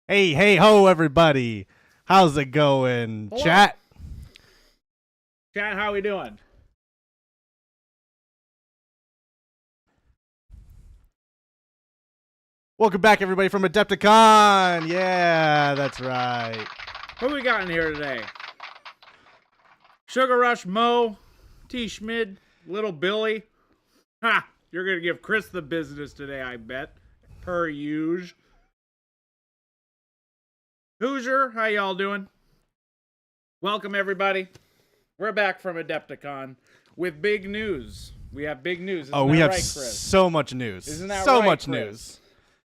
Hey, hey, ho, everybody. How's it going? Hello. Chat? Chat, how we doing? Welcome back, everybody, from Adepticon. Yeah, that's right. What we got in here today? Sugar Rush Mo, T. Schmid, Little Billy. Ha! You're going to give Chris the business today, I bet. Per usual. Hoosier, how y'all doing? Welcome, everybody. We're back from Adepticon with big news. We have big news. Isn't We that have right, Chris? so much news. Isn't that so right, much Chris? news.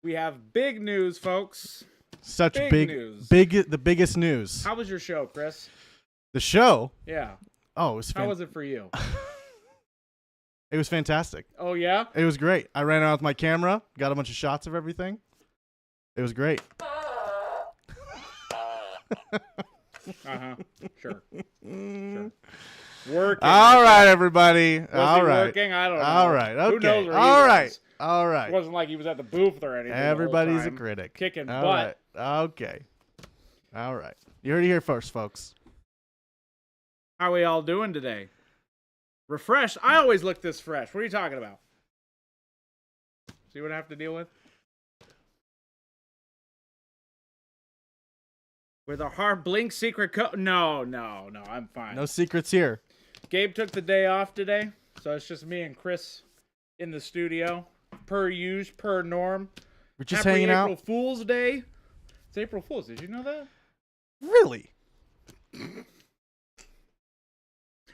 We have big news, folks. Such Big news. the biggest news. How was your show, Chris? The show? Yeah. Oh, it was How was it for you? It was fantastic. Oh, yeah? It was great. I ran out with my camera, got a bunch of shots of everything. It was great. Uh-huh. Sure. Working. All right, everybody. Was All he right. working? I don't know. All right. Okay. Who knows where he All was? right. All right. It wasn't like he was at the booth or anything. Everybody's the a whole time, critic. Kicking All butt. right. Okay. All right. You heard it here first, folks. How are we all doing today? Refreshed? I always look this fresh. What are you talking about? See what I have to deal with? With a hard blink secret code? No, I'm fine. No secrets here. Gabe took the day off today, so it's just me and Chris in the studio. Per usual, per norm. We're just Happy hanging April out. Fool's Day. It's April Fool's. Did you know that? Really?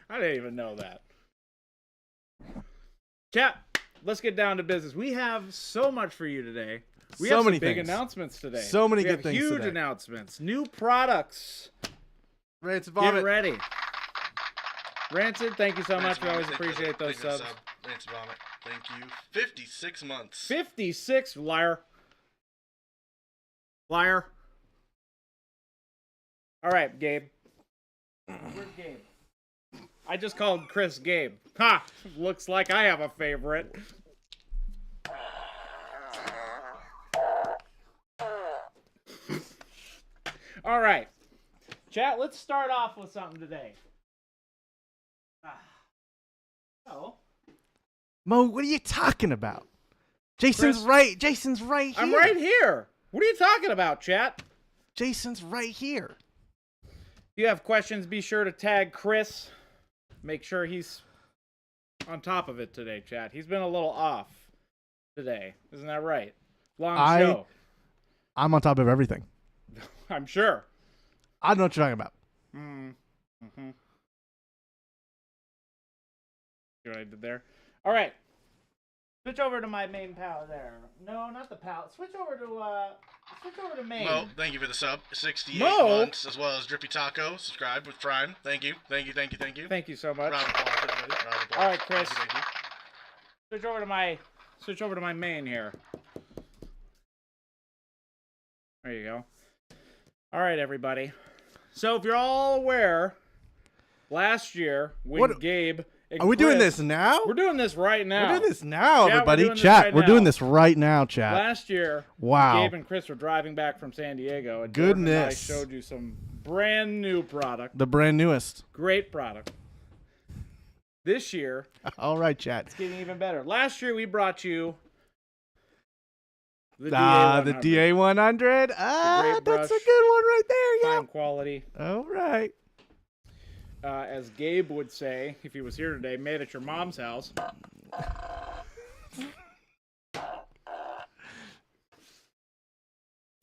I didn't even know that. Chat, let's get down to business. We have so much for you today. We So have many some big things. announcements today. So many we good have things huge today. announcements. New products. Rancid Get Vomit. ready. Rancid, thank you so much. We always Thank you for appreciate those the subs. Rancid Vomit. Thank you. 56 months. 56, liar. Liar. All right, Gabe. Where's Gabe? I just called Chris Gabe. Ha! Looks like I have a favorite. All right. Chat, let's start off with something today. Oh. Mo, what are you talking about? Jason's Chris? right. Jason's right here. I'm right here. What are you talking about, chat? Jason's right here. If you have questions, be sure to tag Chris. Make sure he's on top of it today, chat. He's been a little off today. Isn't that right? Long show. I'm on top of everything. I'm sure. I don't know what you're talking about. Mm-hmm. See what I did there? All right. Switch over to my main pal there. No, not the pal. Switch over to main. Mo, thank you for the sub. 68 Mo? months, as well as Drippy Taco. Subscribe with Prime. Thank you. Thank you. Thank you so much. Round of applause, everybody. Round of applause. All right, Chris. Thank you. Switch over to my main here. There you go. All right, everybody. So if you're all aware, last year when Gabe and Are we doing Chris- this now? We're doing this right now. We're doing this now, Chat, we're everybody. doing this Chat, right we're now. doing this right now, chat. Last year, Wow. Gabe and Chris were driving back from San Diego, and Jordan and I Goodness. showed you some brand new product. The brand newest. Great product. This year, All right, chat. it's getting even better. Last year, we brought you the The DA100. DA100. Ah, great that's a brush. good one right there. Yeah. Fine quality. All right. As Gabe would say, if he was here today, made at your mom's house.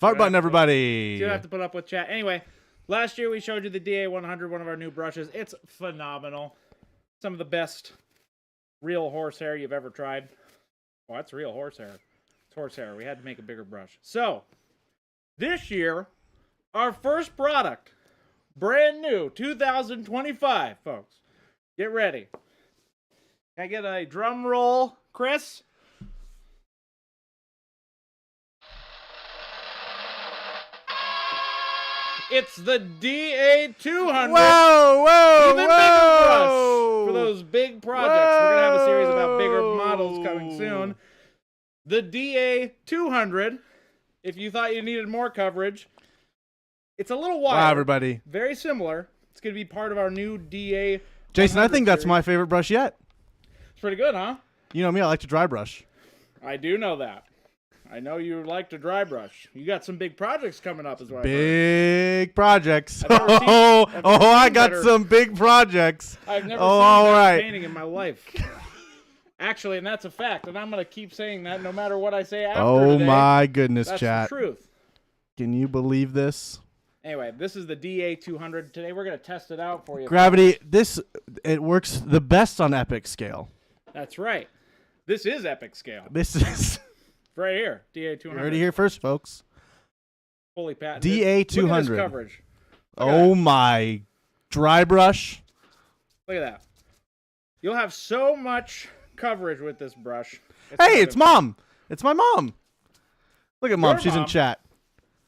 Fart button, everybody. You don't have to put up with chat. Anyway, last year we showed you the DA100, one of our new brushes. It's phenomenal. Some of the best real horsehair you've ever tried. Well, that's real horsehair. It's horsehair. We had to make a bigger brush. So, this year, our first product, brand new, 2025, folks. Get ready. Can I get a drum roll, Chris? It's the DA200. Whoa, whoa, Even bigger whoa. brush for those big projects. We're going to have a series about bigger models coming soon. The DA200 if you thought you needed more coverage, it's a little wild. Wow, everybody. Very similar. It's going to be part of our new DA. Jason, I 100 think that's series. my favorite brush yet. It's pretty good, huh? You know me, I like to dry brush. I do know that. I know you like to dry brush. You got some big projects coming up as well. Big projects. I've never seen- I've never I seen got better- some big projects. I've never Oh, seen all better right. painting in my life. Actually, and that's a fact, and I'm going to keep saying that no matter what I say after Oh today. my goodness, That's chat. the truth. Can you believe this? Anyway, this is the DA200. Today we're going to test it out for you. Gravity, it works the best on epic scale. That's right. This is epic scale. This is Right here, DA200. you heard it here first, folks. Fully patented. DA200. Look at this coverage. Look at Oh that. my dry brush. Look at that. You'll have so much coverage with this brush. Hey, it's mom. It's my mom. Look at mom. Your She's in mom. chat.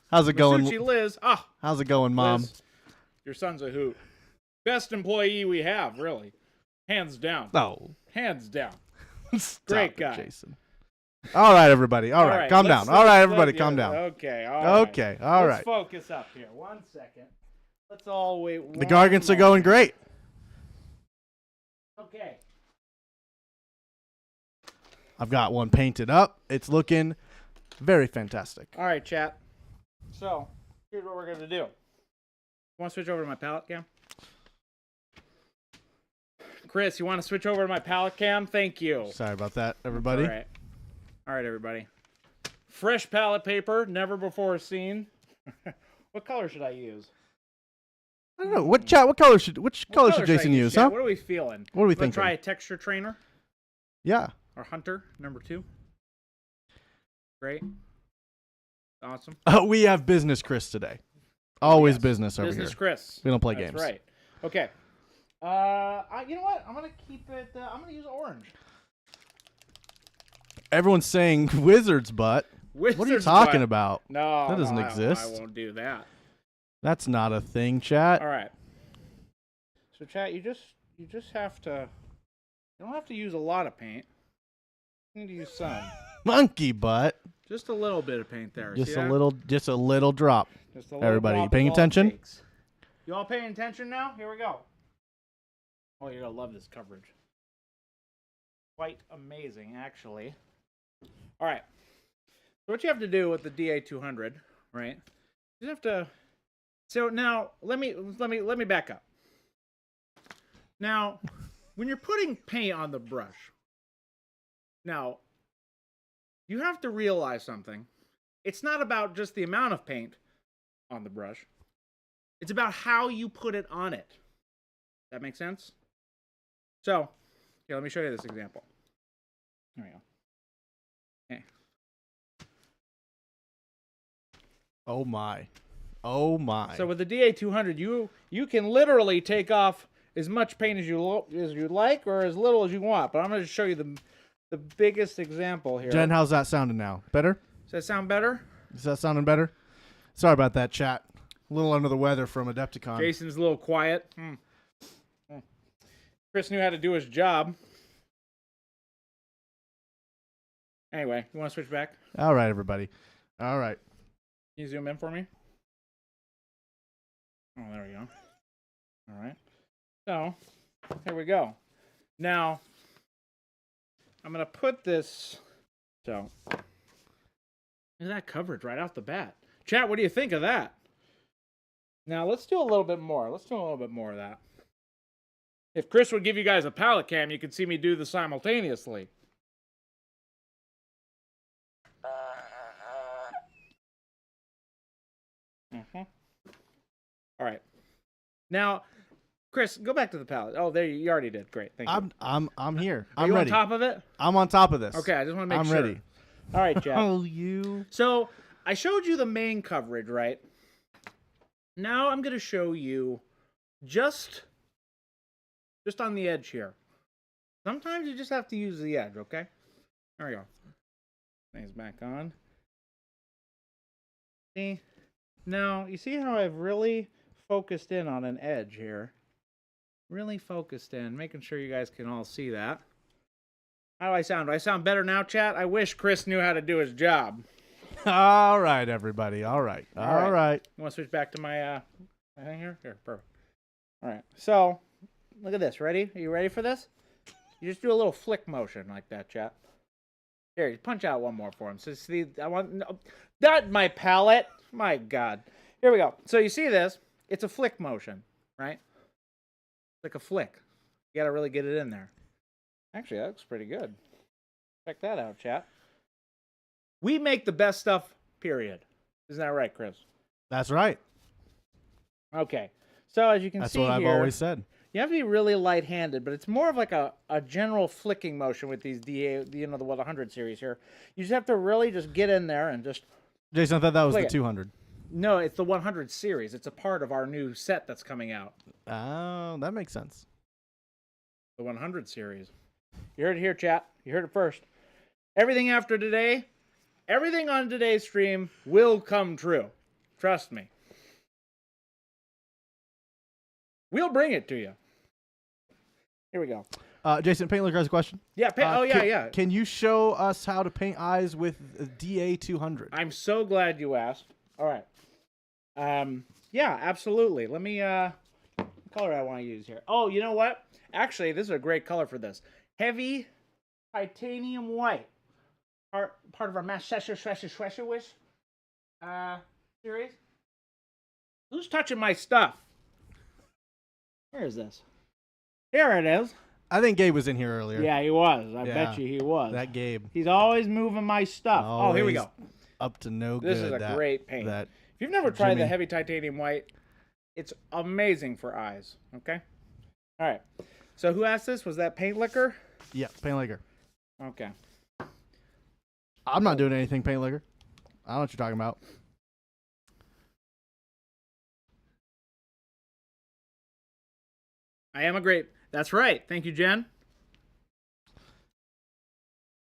How's it going? Masucci Liz. Ah, How's it going, mom? Liz, your son's a hoot. Best employee we have, really. Hands down. No. Hands down. Stop Great it, guy. Jason. All right, everybody. All right, calm let's- down. All right, let's- everybody, let's- calm down. Okay, all right. Okay, all Let's right. focus up here. 1 second. Let's all wait. The gargants are going great. Okay. I've got one painted up. It's looking very fantastic. All right, chat. So, here's what we're going to do. Want to switch over to my palette cam? Chris, you want to switch over to my palette cam? Thank you. Sorry about that, everybody. All right. All right, everybody. Fresh palette paper, never before seen. What color should I use? I don't know. What color should What Jason should I use, chat? huh? What are we feeling? What are we Let's thinking? try a texture trainer Yeah. or hunter, number 2. Great. Awesome. We have business Chris today. Always Yes. business over Business here. Chris. We don't play That's games. right. Okay. You know what? I'm gonna keep it. I'm gonna use orange. Everyone's saying wizard's butt. What are you Wizard's talking butt. about? No, That doesn't no, exist. I won't do that. That's not a thing, chat. All right. So, chat, you just have to. You don't have to use a lot of paint. You need to use some. Monkey butt. Just a little bit of paint there. Just See a that? little drop. Just a little Everybody, you drop paying is all it attention? takes. You all paying attention now? Here we go. Oh, you're gonna love this coverage. Quite amazing, actually. All right. So what you have to do with the DA200, right? You have to. So now let me back up. Now, when you're putting paint on the brush, now you have to realize something. It's not about just the amount of paint on the brush. It's about how you put it on it. That makes sense? So, here, let me show you this example. There we go. Okay. Oh my. Oh my. So with the DA200, you can literally take off as much paint as you like or as little as you want. But I'm going to show you the biggest example here. Jen, how's that sounding now? Better? Does that sound better? Is that sounding better? Sorry about that, chat. A little under the weather from Adepticon. Jason's a little quiet. Chris knew how to do his job. Anyway, you want to switch back? All right, everybody. All right. Can you zoom in for me? Oh, there we go. All right. So, here we go. Now, I'm going to put this... So, look at that coverage right off the bat. Chat, what do you think of that? Now, let's do a little bit more. Let's do a little bit more of that. If Chris would give you guys a palette cam, you could see me do this simultaneously. All right. Now, Chris, go back to the palette. Oh, there you already did. Great. Thank you. I'm here. Are I'm you ready. on top of it? I'm on top of this. Okay, I just want to make I'm sure. ready. All right, Jeff. Oh, you. So, I showed you the main coverage, right? Now I'm going to show you just on the edge here. Sometimes you just have to use the edge, okay? There we go. Things back on. See? Now, you see how I've really focused in on an edge here? Really focused in, making sure you guys can all see that. How do I sound? Do I sound better now, chat? I wish Chris knew how to do his job. All right, everybody. All right. All right. You want to switch back to my thing here? Here, perfect. All right. So, look at this. Ready? Are you ready for this? You just do a little flick motion like that, chat. Here, you punch out one more for him. So, see, I want not my palette. My God. Here we go. So you see this? It's a flick motion, right? Like a flick. You got to really get it in there. Actually, that looks pretty good. Check that out, chat. We make the best stuff, period. Isn't that right, Chris? That's right. Okay. So as you can That's see what I've here, always said. you have to be really light-handed, but it's more of like a general flicking motion with these DA, the 100 series here. You just have to really just get in there and just... Jason, I thought that was Flick the it. 200. No, it's the 100 series. It's a part of our new set that's coming out. Oh, that makes sense. The 100 series. You heard it here, chat. You heard it first. Everything after today, everything on today's stream will come true. Trust me. We'll bring it to you. Here we go. Jason, Paint Liquor has a question. Yeah. Yeah. Can you show us how to paint eyes with DA200? I'm so glad you asked. All right. Yeah, absolutely. Let me, what color I want to use here. Oh, you know what? Actually, this is a great color for this. Heavy titanium white. Part of our Massachusetts series. Who's touching my stuff? Where is this? Here it is. I think Gabe was in here earlier. Yeah, he was. I Yeah. bet you he was. That Gabe. He's always moving my stuff. Oh, here we go. Always up to no good. This is a great paint. That If you've never tried the Jimmy. heavy titanium white, it's amazing for eyes. Okay? All right. So who asked this? Was that Paint Liquor? Yeah, Paint Liquor. Okay. I'm not doing anything, Paint Liquor. I don't know what you're talking about. I am a great... That's right. Thank you, Jen.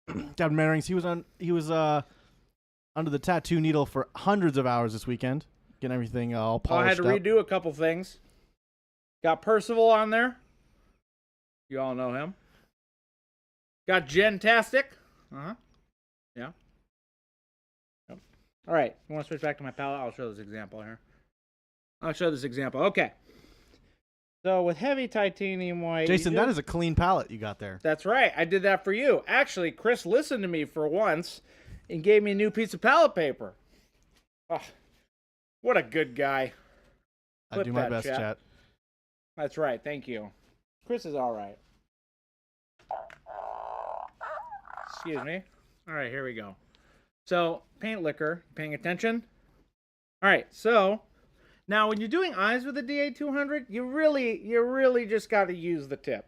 Captain Mannerings, he was under the tattoo needle for hundreds of hours this weekend, getting everything all I polished had to up. redo a couple things. Got Percival on there. You all know him. Got Jen-tastic. Uh-huh. Yeah. Yep. All right. You want to switch back to my palette? I'll show this example here. Okay. So with heavy titanium white... Jason, that is a clean palette you got there. That's right. I did that for you. Actually, Chris listened to me for once and gave me a new piece of palette paper. Oh, what a good guy. I Clip do my that, best, chat. That's right. Thank you. Chris is all right. Excuse me. All right, here we go. So, Paint Liquor, paying attention? All right, so now when you're doing eyes with the DA200, you really just got to use the tip.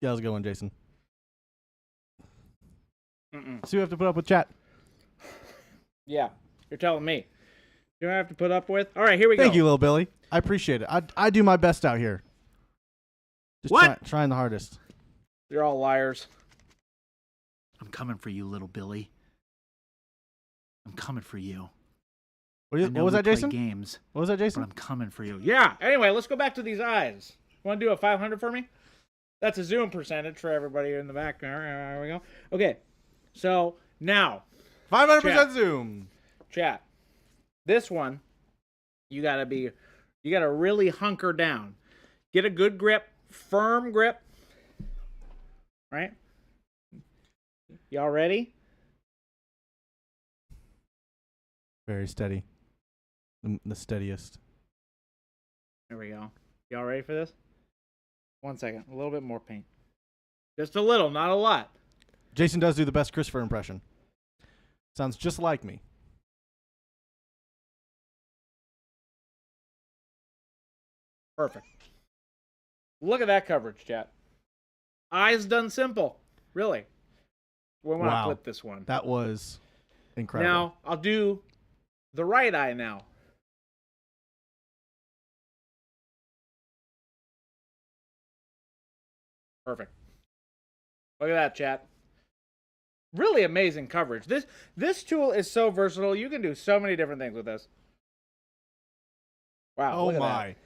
Yeah, that was a good one, Jason. Mm-mm. See what we have to put up with chat. Yeah, you're telling me. You don't have to put up with? All right, here we go. Thank you, little Billy. I appreciate it. I do my best out here. Just What? Trying the hardest. You're all liars. I'm coming for you, little Billy. I'm coming for you. What I know was we that, play Jason? Games, What was that, but Jason? I'm coming for you. Yeah, anyway, let's go back to these eyes. Want to do a 500 for me? That's a zoom percentage for everybody in the back. There we go. Okay, so now, 500% Chat. zoom. chat. This one, you gotta really hunker down. Get a good grip, firm grip. Right? Y'all ready? Very steady. The steadiest. There we go. Y'all ready for this? 1 second. A little bit more paint. Just a little, not a lot. Jason does do the best Christopher impression. Sounds just like me. Perfect. Look at that coverage, chat. Eyes done simple. Really. We want to Wow. flip this one. That was incredible. Now, I'll do the right eye now. Perfect. Look at that, chat. Really amazing coverage. This tool is so versatile. You can do so many different things with this. Wow. oh look at my. That.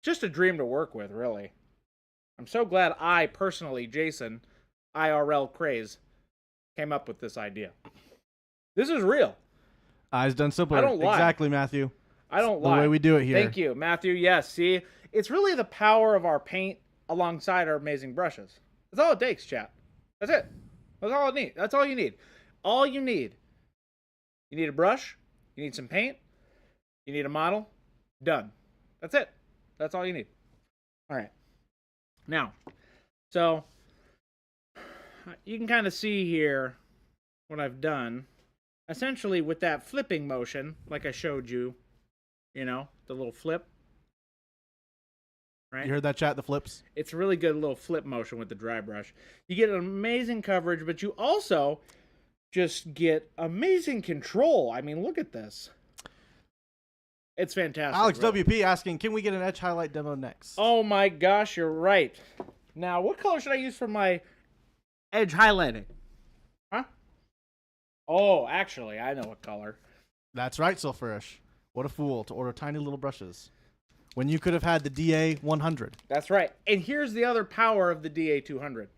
just a dream to work with, really. I'm so glad I personally, Jason, IRL Craze, came up with this idea. This is real. Eyes done simpler. I don't lie. Exactly, Matthew. I don't The lie. way we do it here. Thank you, Matthew. Yes, see? It's really the power of our paint alongside our amazing brushes. That's all it takes, chat. That's it. That's all it needs. That's all you need. All you need. You need a brush. You need some paint. You need a model. Done. That's it. That's all you need. All right. Now, so you can kind of see here what I've done. Essentially, with that flipping motion, like I showed you, you know, the little flip. Right? You heard that, chat? The flips? It's a really good little flip motion with the dry brush. You get an amazing coverage, but you also just get amazing control. I mean, look at this. It's fantastic. Alex really. WP asking, can we get an edge highlight demo next? Oh my gosh, you're right. Now, what color should I use for my edge highlighting? Huh? Oh, actually, I know what color. That's right, Sulfurish. What a fool to order tiny little brushes when you could have had the DA 100. That's right. And here's the other power of the DA 200.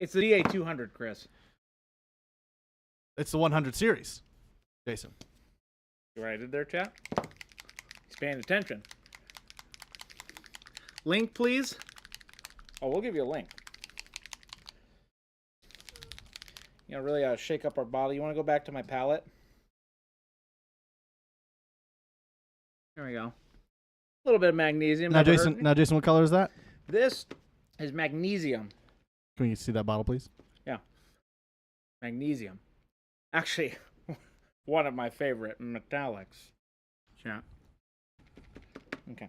It's the DA 200, Chris. It's the 100 series, Jason. You what I did there, chat? He's paying attention. Link, please. Oh, we'll give you a link. You know, really shake up our bottle. You want to go back to my palette? There we go. A little bit of magnesium. Now, Never hurt me. Jason, what color is that? This is magnesium. Can we see that bottle, please? Yeah. Magnesium. Actually, one of my favorite metallics. Chat. Okay.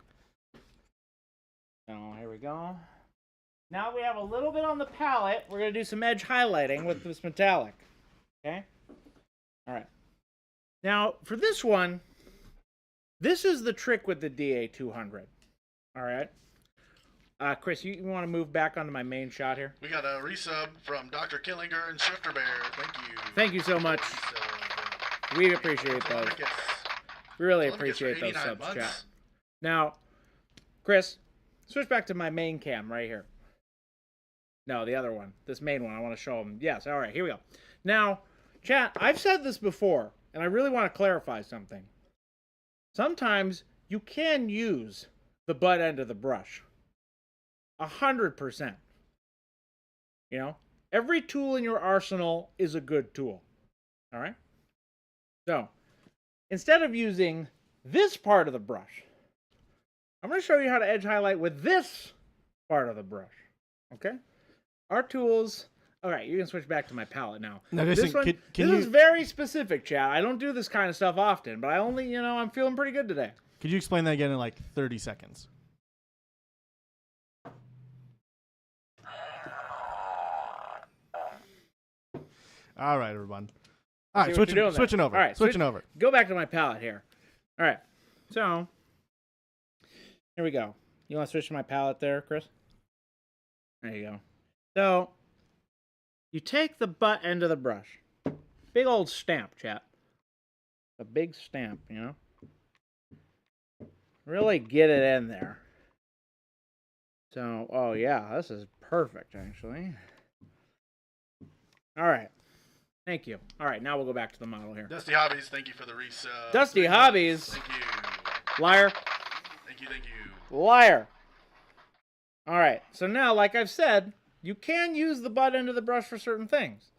So here we go. Now we have a little bit on the palette. We're going to do some edge highlighting with this metallic. Okay? All right. Now, for this one, this is the trick with the DA200. All right? Chris, you want to move back onto my main shot here? We got a resub from Dr. Killinger and Shifter Bear. Thank you. Thank you so much. We appreciate those. We really appreciate those subs, chat. Now, Chris, switch back to my main cam right here. No, the other one. This main one. I want to show them. Yes, all right, here we go. Now, chat, I've said this before, and I really want to clarify something. Sometimes you can use the butt end of the brush. 100%. You know, every tool in your arsenal is a good tool. All right? So, instead of using this part of the brush, I'm going to show you how to edge highlight with this part of the brush. Okay? Our tools... All right, you can switch back to my palette now. Now, This Jason, one, can this you is very specific, chat. I don't do this kind of stuff often, but I only, you know, I'm feeling pretty good today. could you explain that again in like 30 seconds? All right, everyone. All right, See what you're doing there. switching over. All right, switching over. Go back to my palette here. All right, so here we go. You want to switch to my palette there, Chris? There you go. So you take the butt end of the brush. Big old stamp, chat. A big stamp, you know? Really get it in there. So, oh yeah, this is perfect, actually. All right. Thank you. All right, now we'll go back to the model here. Dusty Hobbies, thank you for the resub. Dusty Hobbies. Thank you. Liar. Thank you. Liar. All right, so now, like I've said, you can use the butt end of the brush for certain things.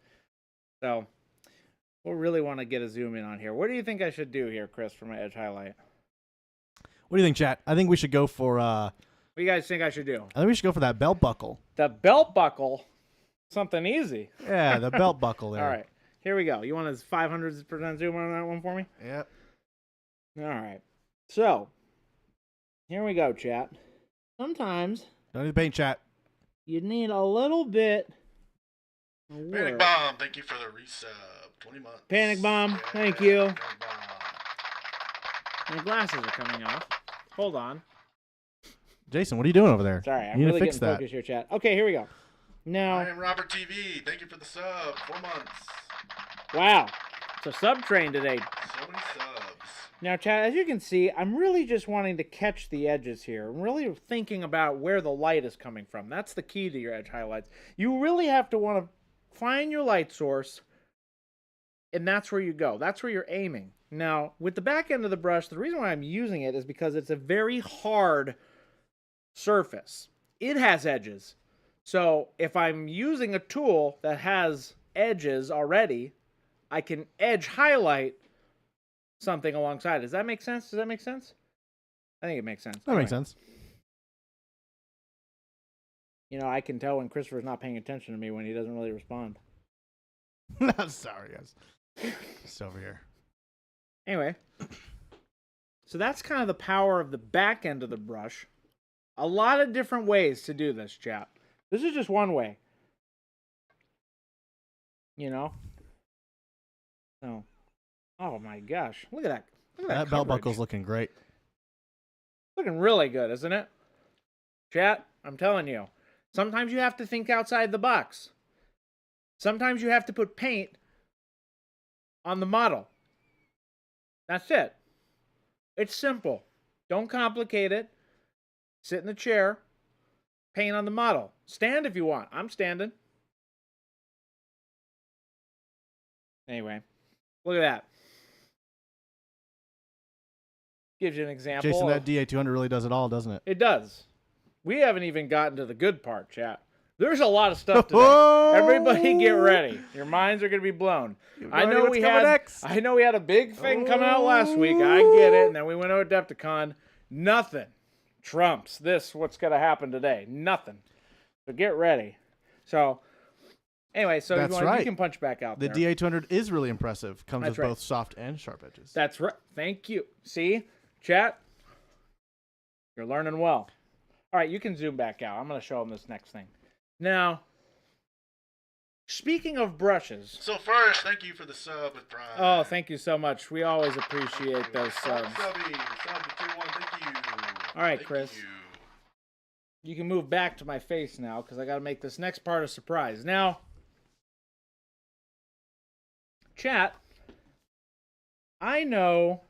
So, we'll really want to get a zoom in on here. What do you think I should do here, Chris, for my edge highlight? What do you think, chat? I think we should go for. What do you guys think I should do? I think we should go for that belt buckle. The belt buckle. Something easy. Yeah, the belt buckle there. All right, here we go. You want a 500% zoom on that one for me? Yep. All right. So, here we go, chat. Sometimes Don't need the paint, chat. you need a little bit of Panic work. Bomb, thank you for the resub. 20 months. Panic Bomb, Yeah, thank you. Panic Bomb. My glasses are coming off. Hold on. Jason, what are you doing over there? Sorry, I'm you need really to fix getting that. focused here, chat. Okay, here we go. I Now, am Robert TV. Thank you for the sub. 4 months. wow. It's a sub train today. So many subs. Now, Chad, as you can see, I'm really just wanting to catch the edges here. I'm really thinking about where the light is coming from. That's the key to your edge highlights. You really have to want to find your light source, and that's where you go. That's where you're aiming. Now, with the back end of the brush, the reason why I'm using it is because it's a very hard surface. It has edges. So if I'm using a tool that has edges already, I can edge highlight something alongside. Does that make sense? Does that make sense? I think it makes sense. That makes sense. You know, I can tell when Christopher's not paying attention to me when he doesn't really respond. I'm sorry, guys. Just over here. Anyway, so that's kind of the power of the back end of the brush. A lot of different ways to do this, chap. This is just one way. You know? So, oh my gosh. Look at that. Look at That belt coverage. buckle's looking great. Looking really good, isn't it? Chat, I'm telling you. Sometimes you have to think outside the box. Sometimes you have to put paint on the model. That's it. It's simple. Don't complicate it. Sit in the chair. Paint on the model. Stand if you want. I'm standing. Anyway, look at that. Gives you an example. Jason, of- that DA200 really does it all, doesn't it? It does. We haven't even gotten to the good part, chat. There's a lot of stuff today. Everybody get ready. Your minds are going to be blown. I know we had a big thing come out last week. I get it. And then we went over Adepticon. Nothing trumps this, what's going to happen today. Nothing. So get ready. So anyway, so That's you right. can punch back out The there. DA200 is really impressive. Comes That's with right. both soft and sharp edges. That's right. Thank you. See, chat, you're learning well. All right, you can zoom back out. I'm going to show them this next thing. Now, speaking of brushes. So first, thank you for the sub with Prime. Oh, thank you so much. We always appreciate those subs. Subby, sub to 2-1, thank you. All right, Thank Chris. you. You can move back to my face now because I got to make this next part a surprise. Now, chat, I know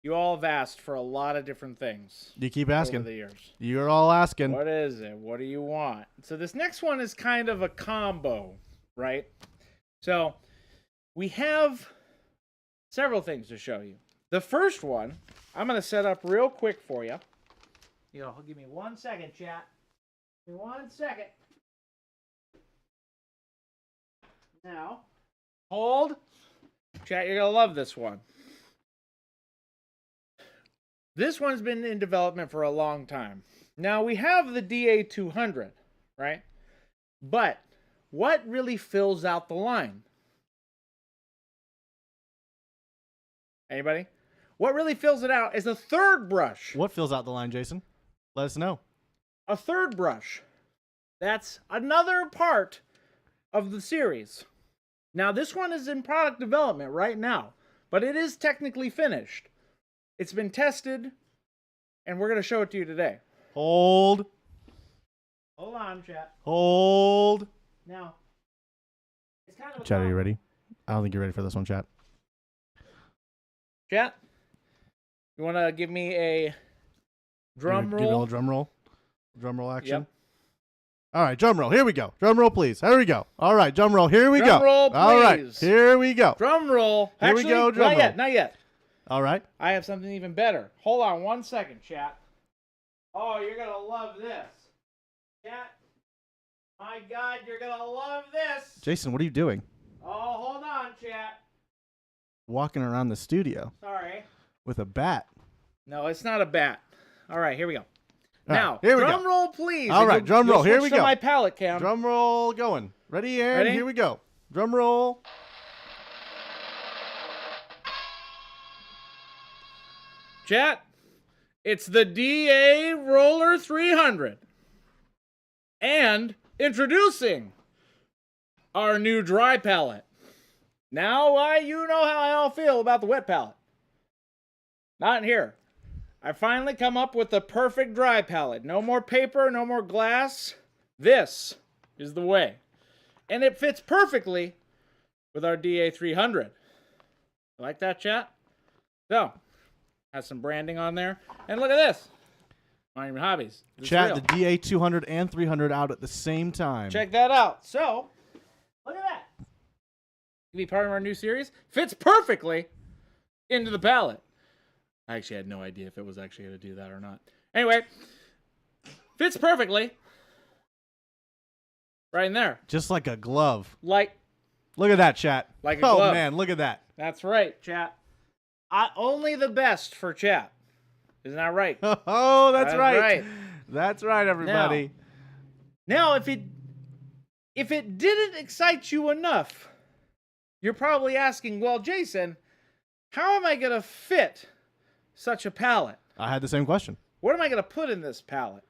you all have asked for a lot of different things You keep over asking. the years. You're all asking. What is it? What do you want? So this next one is kind of a combo, right? So we have several things to show you. The first one, I'm going to set up real quick for you. Give me 1 second, chat. Give me 1 second. Now, hold. Chat, you're going to love this one. This one's been in development for a long time. Now, we have the DA200, right? But what really fills out the line? Anybody? What really fills it out is a third brush. What fills out the line, Jason? Let us know. A third brush. That's another part of the series. Now, this one is in product development right now, but it is technically finished. It's been tested, and we're going to show it to you today. Hold. Hold on, chat. Hold. Now, it's kind of a Chat, are you combo. ready? I don't think you're ready for this one, chat. Chat, you want to give me a drum Give me a roll? little drum roll. Drum roll action. Yep. All right, drum roll. Here we go. Drum roll, please. Here we go. All right, drum roll. Here we Drum go. roll, All right, please. here we go. Drum roll. Here we Actually, go, drum not yet, roll. not yet. All right. I have something even better. Hold on 1 second, chat. Oh, you're going to love this. Chat, my God, you're going to love this. Jason, what are you doing? Oh, hold on, chat. Walking around the studio Sorry. with a bat. No, it's not a bat. All right, here we go. All Now, right, here we drum go. roll, please. All And right, you'll- drum you'll roll. Here switch we to go. my palette cam. Drum roll going. Ready, Aaron? Ready? Here we go. Drum roll. Chat, it's the DA Roller 300. And introducing our new dry palette. Now, you know how I all feel about the wet palette. Not in here. I finally come up with the perfect dry palette. No more paper, no more glass. This is the way. And it fits perfectly with our DA300. Like that, chat? So, has some branding on there. And look at this. Monument Hobbies. It's Chat, real. the DA 200 and 300 out at the same time. Check that out. So, look at that. You be part of our new series. Fits perfectly into the palette. I actually had no idea if it was actually going to do that or not. Anyway, fits perfectly right in there. Just like a glove. Like, Look at that, chat. Like a oh, glove. man, look at that. that's right, chat. Only the best for chat. Isn't that right? Oh, that's right. right. That's right, everybody. Now, if it didn't excite you enough, you're probably asking, well, Jason, how am I going to fit such a palette? I had the same question. What am I going to put in this palette?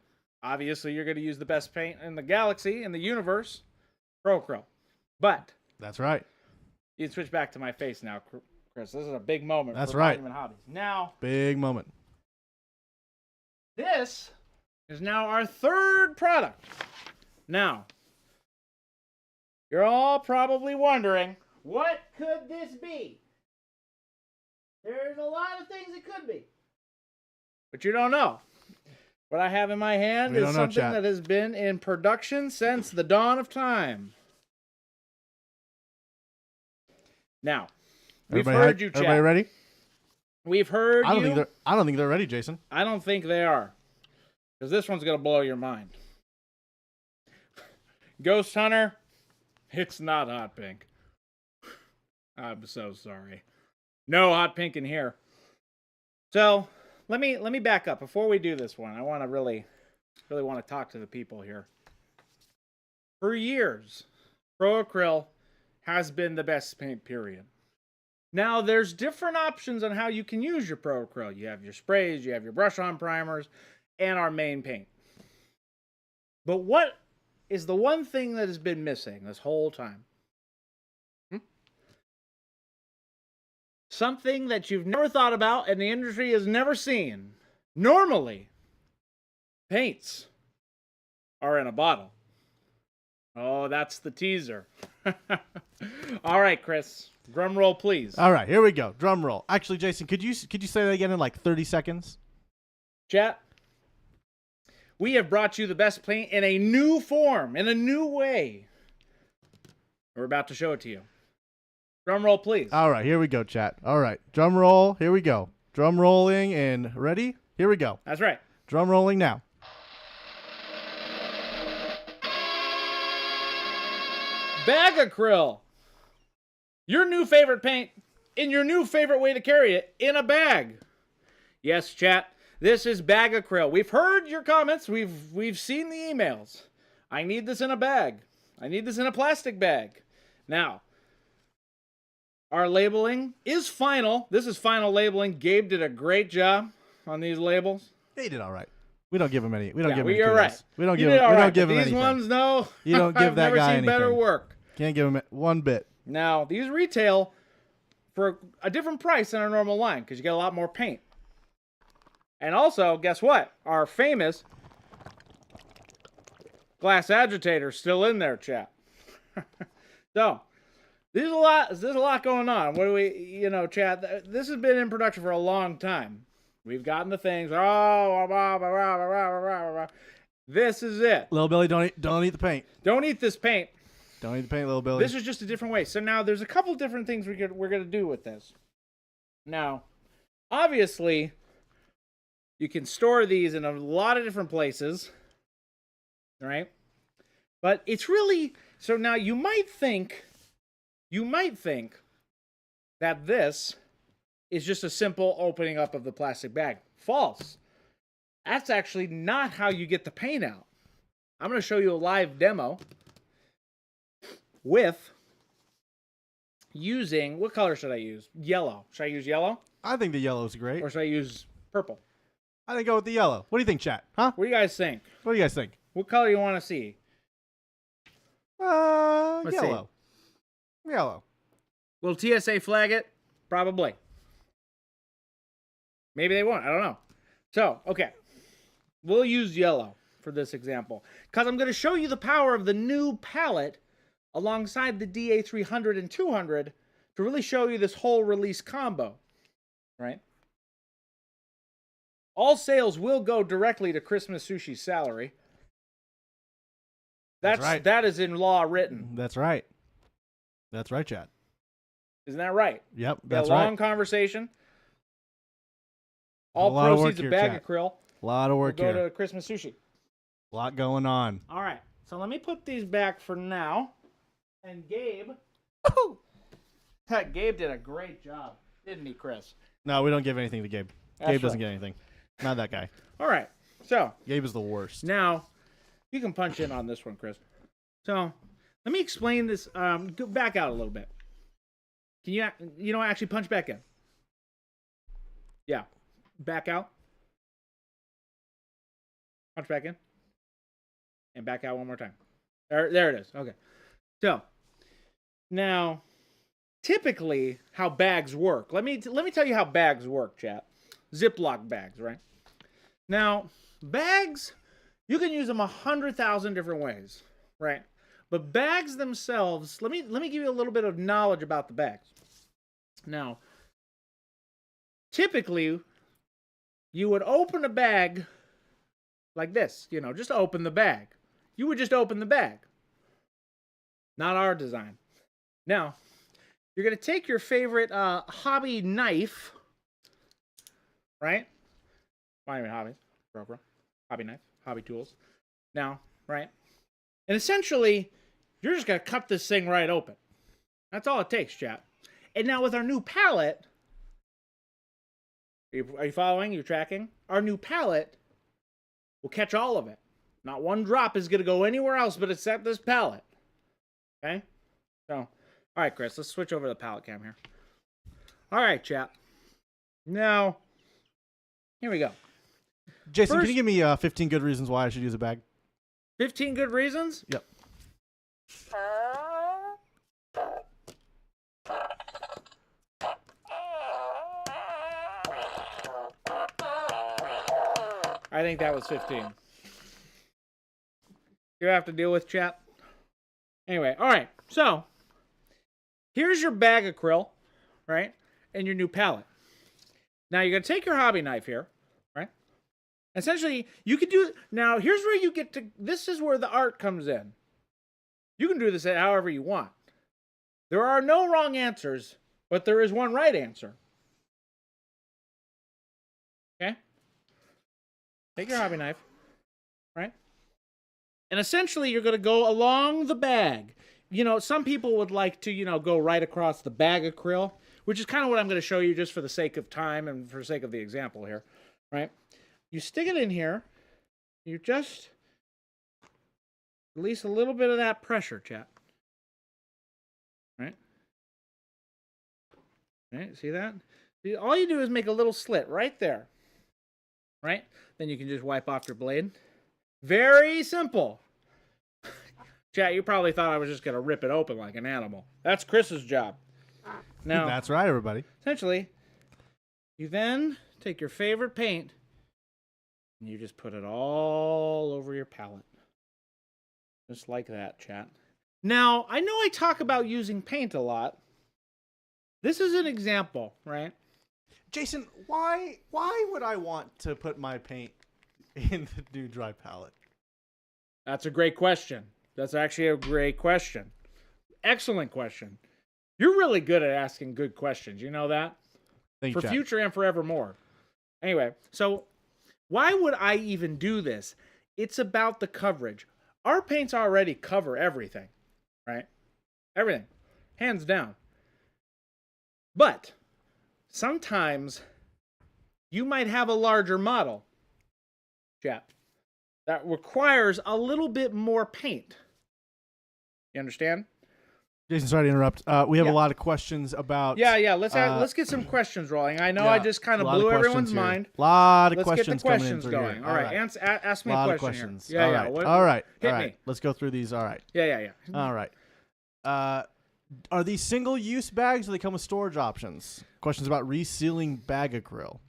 Obviously, you're going to use the best paint in the galaxy, in the universe, Acril. But That's right. you can switch back to my face now, Chris. This is a big moment That's for right. Monument Hobbies. Now, Big moment. this is now our third product. Now, you're all probably wondering, what could this be? There's a lot of things it could be. But you don't know. What I have in my hand We is don't know, something chat. that has been in production since the dawn of time. Now, we've heard you, chat. Everybody ready? We've heard I don't you. think they're ready, Jason. I don't think they are. Because this one's going to blow your mind. Ghost Hunter, it's not hot pink. I'm so sorry. No hot pink in here. So, let me back up. Before we do this one, I want to really want to talk to the people here. For years, Pro Acril has been the best paint, period. Now, there's different options on how you can use your Pro Acril. You have your sprays, you have your brush-on primers, and our main paint. But what is the one thing that has been missing this whole time? Something that you've never thought about and the industry has never seen. Normally, paints are in a bottle. Oh, that's the teaser. All right, Chris. Drum roll, please. All right, here we go. Drum roll. Actually, Jason, could you say that again in like 30 seconds? Chat, we have brought you the best paint in a new form, in a new way. We're about to show it to you. Drum roll, please. All right, here we go, chat. All right, drum roll. Here we go. Drum rolling and ready? Here we go. That's right. Drum rolling now. Bag Acril. Your new favorite paint in your new favorite way to carry it in a bag. Yes, chat. This is Bag Acril. We've heard your comments. We've seen the emails. I need this in a bag. I need this in a plastic bag. Now, our labeling is final. This is final labeling. Gabe did a great job on these labels. They did all right. We don't give him any. We don't Yeah, give him any you're kudos. right. We don't You give did him. all We right, don't give but him these anything. ones, no. You don't give I've that never guy seen better anything. work. Can't give him one bit. Now, these retail for a different price than our normal line because you get a lot more paint. And also, guess what? Our famous glass agitator is still in there, chat. So, there's a lot going on. What do we, chat? This has been in production for a long time. We've gotten the things. This is it. Little Billy, don't eat the paint. Don't eat this paint. Don't eat the paint, little Billy. This is just a different way. So now there's a couple different things we're going to do with this. Now, obviously, you can store these in a lot of different places, right? But it's really, so now you might think that this is just a simple opening up of the plastic bag. False. That's actually not how you get the paint out. I'm going to show you a live demo with using, what color should I use? Yellow. Should I use yellow? I think the yellow's great. Or should I use purple? I think go with the yellow. What do you think, chat? Huh? What do you guys think? What do you guys think? What color do you want to see? Let's see. Yellow. Yellow. Will TSA flag it? Probably. Maybe they won't. I don't know. So, okay. We'll use yellow for this example. Because I'm going to show you the power of the new palette alongside the DA300 and 200 to really show you this whole release combo. Right? All sales will go directly to Christmas Sushi's salary. That's right. That is in law written. That's right. That's right, Chad. Isn't that right? Yep, We had that's a long right. conversation. A All lot of work proceeds of here, bag chat. Acril A lot of will work go here. to Christmas Sushi. A lot going on. All right, so let me put these back for now. And Gabe, Gabe did a great job, didn't he, Chris? No, we don't give anything to Gabe. That's Gabe doesn't right. get anything. Not that guy. All right, so Gabe is the worst. now you can punch in on this one, Chris. So let me explain this. Go back out a little bit. Can you actually punch back in? Yeah, back out. Punch back in. And back out one more time. There it is. Okay. So now, typically, how bags work. Let me tell you how bags work, chat. Ziploc bags, right? Now, bags, you can use them 100,000 different ways, right? But bags themselves, let me give you a little bit of knowledge about the bags. Now, typically, you would open a bag like this, just open the bag. You would just open the bag. Not our design. Now, you're going to take your favorite hobby knife, right? Not even hobbies. Hobby knife. Hobby tools. Now, right? And essentially, you're just going to cut this thing right open. That's all it takes, chat. And now with our new palette, are you following? Are you tracking? Our new palette will catch all of it. Not one drop is going to go anywhere else but except this palette. Okay? So, all right, Chris, let's switch over to the palette cam here. All right, chat. Now, here we go. Jason, First- can you give me 15 good reasons why I should use a bag? 15 good reasons? Yep. I think that was 15. You have to deal with, chat. Anyway, all right. So, here's your bag Acril, right? And your new palette. Now, you're going to take your hobby knife here, right? Essentially, you could do... Now, here's where you get to... This is where the art comes in. You can do this however you want. There are no wrong answers, but there is one right answer. Okay? Take your hobby knife, right? And essentially, you're going to go along the bag. Some people would like to, go right across the bag Acril, which is kind of what I'm going to show you just for the sake of time and for the sake of the example here, right? You stick it in here. You just release a little bit of that pressure, chat. Right? Right? See that? All you do is make a little slit right there. Right? Then you can just wipe off your blade. Very simple. Chat, you probably thought I was just going to rip it open like an animal. That's Chris's job. Now, That's right, everybody. essentially, you then take your favorite paint and you just put it all over your palette. Just like that, chat. Now, I know I talk about using paint a lot. This is an example, right? Jason, why would I want to put my paint in the new dry palette? That's a great question. That's actually a great question. Excellent question. You're really good at asking good questions. You know that? Thank For you, Chad. future and forevermore. Anyway, so why would I even do this? It's about the coverage. Our paints already cover everything, right? Everything. Hands down. But sometimes you might have a larger model, chat, that requires a little bit more paint. You understand? Jason, sorry to interrupt. We have Yeah. a lot of questions about... Yeah. Let's get some questions rolling. I know I just kind of blew everyone's mind. A lot of Let's questions get the questions coming in through going. here. All right. Ask me A a lot of question questions. here. Yeah. All right. Hit All right. me. Let's go through these. All right. Yeah. All right. Are these single-use bags or they come with storage options? Questions about resealing bag Acril.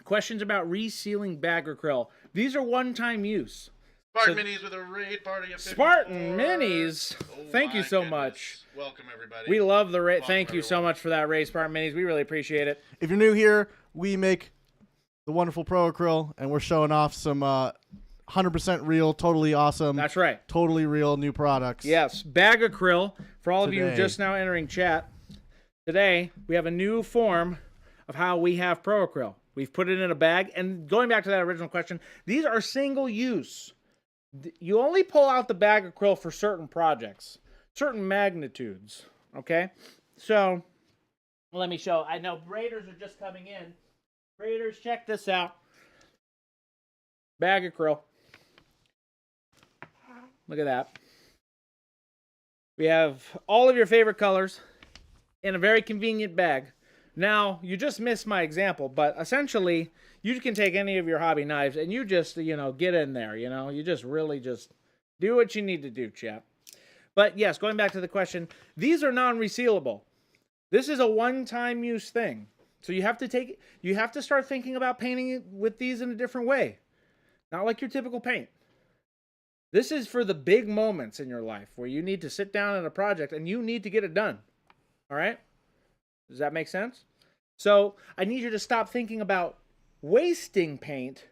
Questions about resealing bag Acril. These are one-time use. Spartan So- Minis with a raid party of 54. Spartan Minis. Oh Thank you my so goodness. much. Welcome, everybody. We love the raid. Welcome, Thank you so everyone. much for that raid, Spartan Minis. We really appreciate it. If you're new here, we make the wonderful Pro Acril, and we're showing off some 100% real, totally awesome, That's right. totally real new products. Yes, bag acryl. For all of you Today. just now entering chat, today we have a new form of how we have Pro Acryl. We've put it in a bag, and going back to that original question, these are single use. You only pull out the bag acryl for certain projects, certain magnitudes. Okay, so let me show. I know Raiders are just coming in. Raiders, check this out. Bag acryl. Look at that. We have all of your favorite colors in a very convenient bag. Now, you just missed my example, but essentially, you can take any of your hobby knives and you just, get in there, You just really just do what you need to do, chap. But yes, going back to the question, these are non-resealable. This is a one-time use thing. So you have to start thinking about painting it with these in a different way. Not like your typical paint. This is for the big moments in your life where you need to sit down at a project and you need to get it done. All right? Does that make sense? So I need you to stop thinking about wasting paint,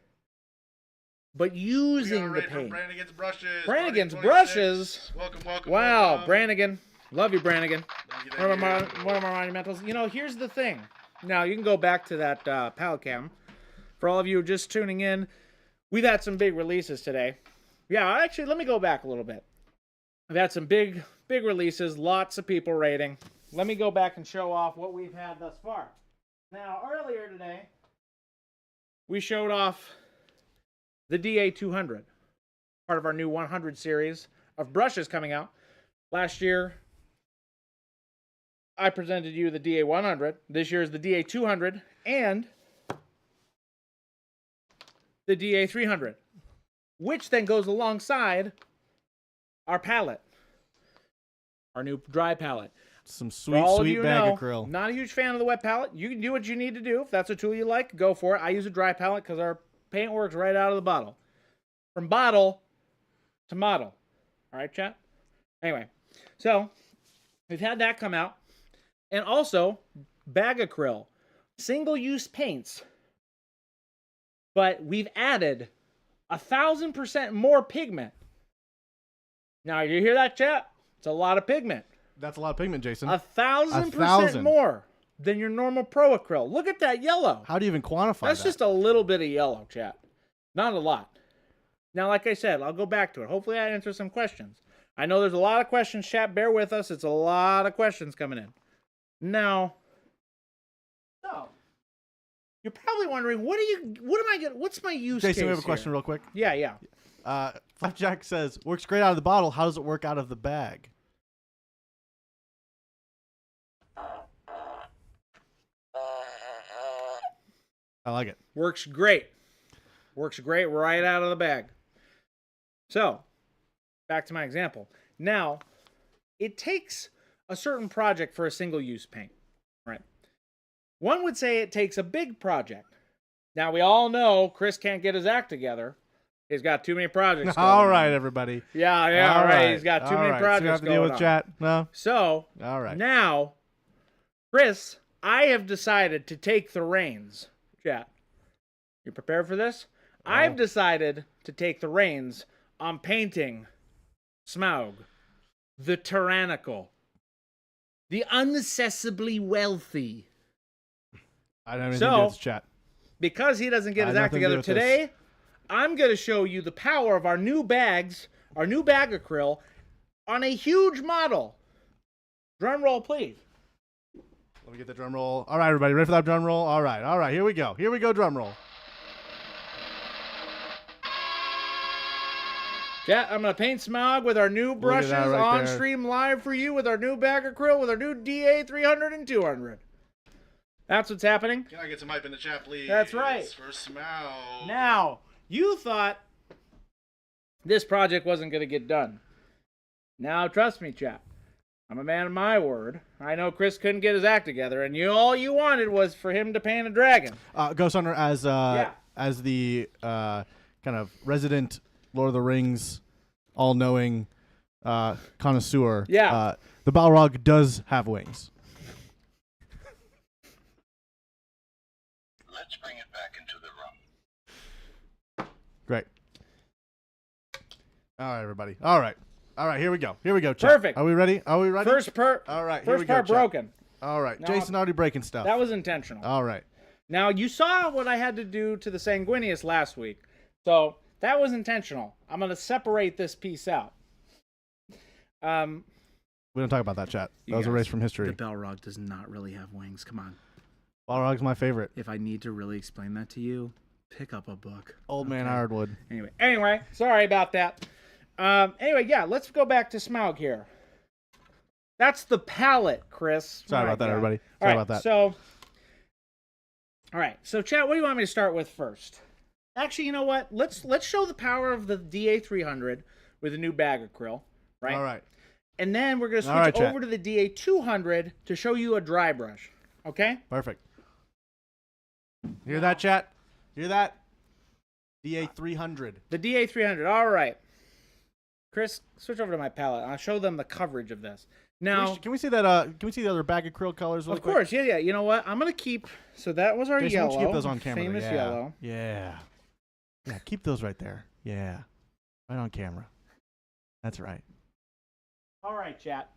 but using the paint. Brannigan's brushes. Brannigan's 26. brushes. Welcome. Wow, welcome. Brannigan. Love you, Brannigan. Thank you, One of thank you. my monumentals. Here's the thing. Now, you can go back to that palette cam. For all of you just tuning in, we've had some big releases today. Yeah, actually, let me go back a little bit. We've had some big releases, lots of people rating. Let me go back and show off what we've had thus far. Now, earlier today, we showed off the DA200, part of our new 100 series of brushes coming out. Last year, I presented you the DA100. This year is the DA200 and the DA300, which then goes alongside our palette, our new dry palette. Some For all sweet, of sweet you bag know, acryl. not a huge fan of the wet palette. You can do what you need to do. If that's a tool you like, go for it. I use a dry palette because our paint works right out of the bottle. From bottle to model. All right, chat? Anyway, so we've had that come out. And also, bag acryl. Single-use paints. But we've added 1,000% more pigment. Now, you hear that, chat? It's a lot of pigment. That's a lot of pigment, Jason. 1,000% more than your normal Pro Acryl. Look at that yellow. How do you even quantify That's that? just a little bit of yellow, chat. Not a lot. Now, like I said, I'll go back to it. Hopefully I answer some questions. I know there's a lot of questions, chat. Bear with us. It's a lot of questions coming in. Now, so you're probably wondering, what's my use case Jason, we have a question here? real quick. Yeah. Flapjack says, works great out of the bottle. How does it work out of the bag? I like it. Works great. Works great right out of the bag. So, back to my example. Now, it takes a certain project for a single-use paint, right? One would say it takes a big project. Now, we all know Chris can't get his act together. He's got too many projects going All on. right, everybody. Yeah, All right. He's got too All many right. projects So you have to going deal with on. chat. No. So, All right. now, Chris, I have decided to take the reins. Chat, you prepared for this? I've decided to take the reins on painting Smaug, the tyrannical, the unaccessibly wealthy. I don't have anything to do with this chat. Because he doesn't get his I have act nothing to do together with this. today, I'm going to show you the power of our new bags, our new bag acryl, on a huge model. Drum roll, please. Let me get the drum roll. All right, everybody, ready for that drum roll? All right, here we go. Here we go, drum roll. Chat, I'm going to paint Smaug with our new brushes that right on there. stream live for you with our new bag acryl with our new DA 300 and 200. That's what's happening. Can I get some hype in the chat, please? That's right. For Smaug. Now, you thought this project wasn't going to get done. Now, trust me, chat. I'm a man of my word. I know Chris couldn't get his act together, and all you wanted was for him to paint a dragon. Ghost Hunter, as the kind of resident Lord of the Rings, all-knowing connoisseur. Yeah. The Balrog does have wings. Let's bring it back into the room. All right, everybody. All right. Here we go. Chat. Perfect. Are we ready? All right. First here we go, part chat. broken. All right. Now Jason already breaking stuff. That was intentional. All right. Now, you saw what I had to do to the Sanguinius last week. So, that was intentional. I'm going to separate this piece out. We don't talk about that, chat. That was guys, erased from history. The Balrog does not really have wings. Come on. Balrog's my favorite. If I need to really explain that to you, pick up a book. Old man Hardwood. Anyway, sorry about that. Yeah, let's go back to Smaug here. That's the palette, Chris. Sorry about that, everybody. All Sorry right, about that. So, chat, what do you want me to start with first? Actually, you know what? Let's show the power of the DA300 with the new bag acryl, right? All right. And then we're going to All right, switch chat. over to the DA200 to show you a dry brush, okay? Perfect. Hear that, chat? Hear that? DA300. The DA300, all right. Chris, switch over to my palette. I'll show them the coverage of this. Now, Can we see that? Can we see the other bag acryl colors? Really of course, yeah. You know what? I'm gonna keep. So that was our Jason, why yellow. don't you keep those on camera? Famous yeah. yellow. Yeah. Yeah. Keep those right there. Yeah. Right on camera. That's right. All right, chat.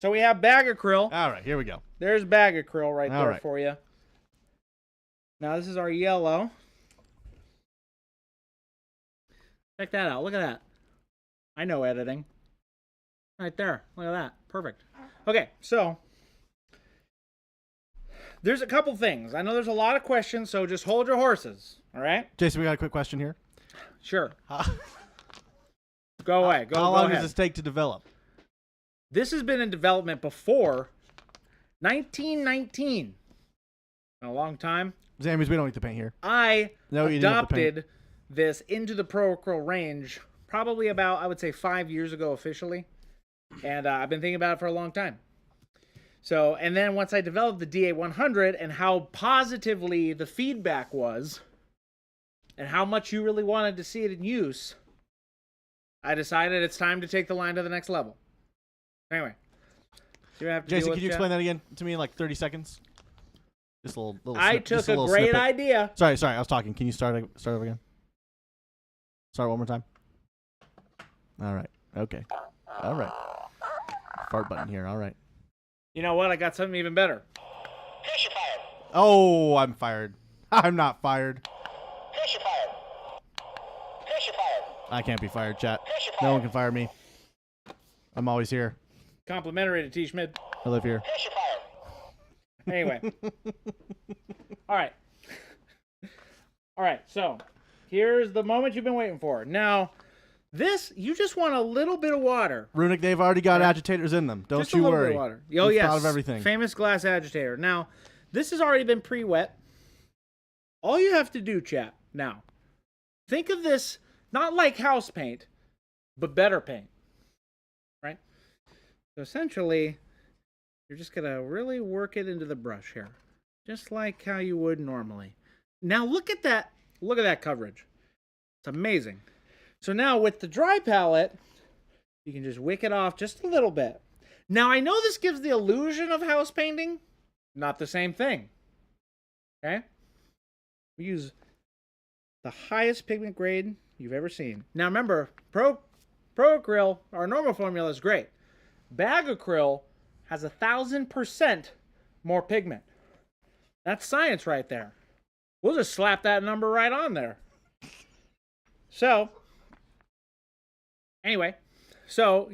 So we have bag acryl. All right. Here we go. There's bag acryl right All there right. for you. Now this is our yellow. Check that out. Look at that. I know editing. Right there. Look at that. Perfect. Okay, so there's a couple things. I know there's a lot of questions, so just hold your horses. All right? Jason, we got a quick question here. Sure. Go away. How long ahead. does this take to develop? This has been in development before 1919. A long time. Zambies, we don't need to paint here. I No, you didn't have to paint. adopted this into the Pro Acryl range probably about, I would say, 5 years ago officially. And I've been thinking about it for a long time. So, and then once I developed the DA100 and how positively the feedback was and how much you really wanted to see it in use, I decided it's time to take the line to the next level. Anyway. See what I have to deal Jason, with, can you Jeff? explain that again to me in like 30 seconds? Just a little I snip- just took a little great snippet. idea. Sorry, I was talking. Can you start over again? Start one more time. All right. Okay. All right. Fart button here. All right. You know what? I got something even better. Oh, I'm fired. I'm not fired. I can't be fired, chat. No one can fire me. I'm always here. Complimentary to T. Schmid. I live here. Anyway. All right. All right. So here's the moment you've been waiting for. Now, this, you just want a little bit of water. Runic, they've already got agitators in them. Don't Just you a little worry. bit of water. Oh, We've yes. thought of everything. Famous glass agitator. Now, this has already been pre-wet. All you have to do, chat, now, think of this not like house paint, but better paint. Right? So essentially, you're just going to really work it into the brush here. Just like how you would normally. Now, look at that. Look at that coverage. It's amazing. So now with the dry palette, you can just wick it off just a little bit. Now, I know this gives the illusion of house painting. Not the same thing. Okay? We use the highest pigment grade you've ever seen. Now, remember, Pro Acryl, our normal formula is great. Bag Acryl has 1,000% more pigment. That's science right there. We'll just slap that number right on there. So, anyway, so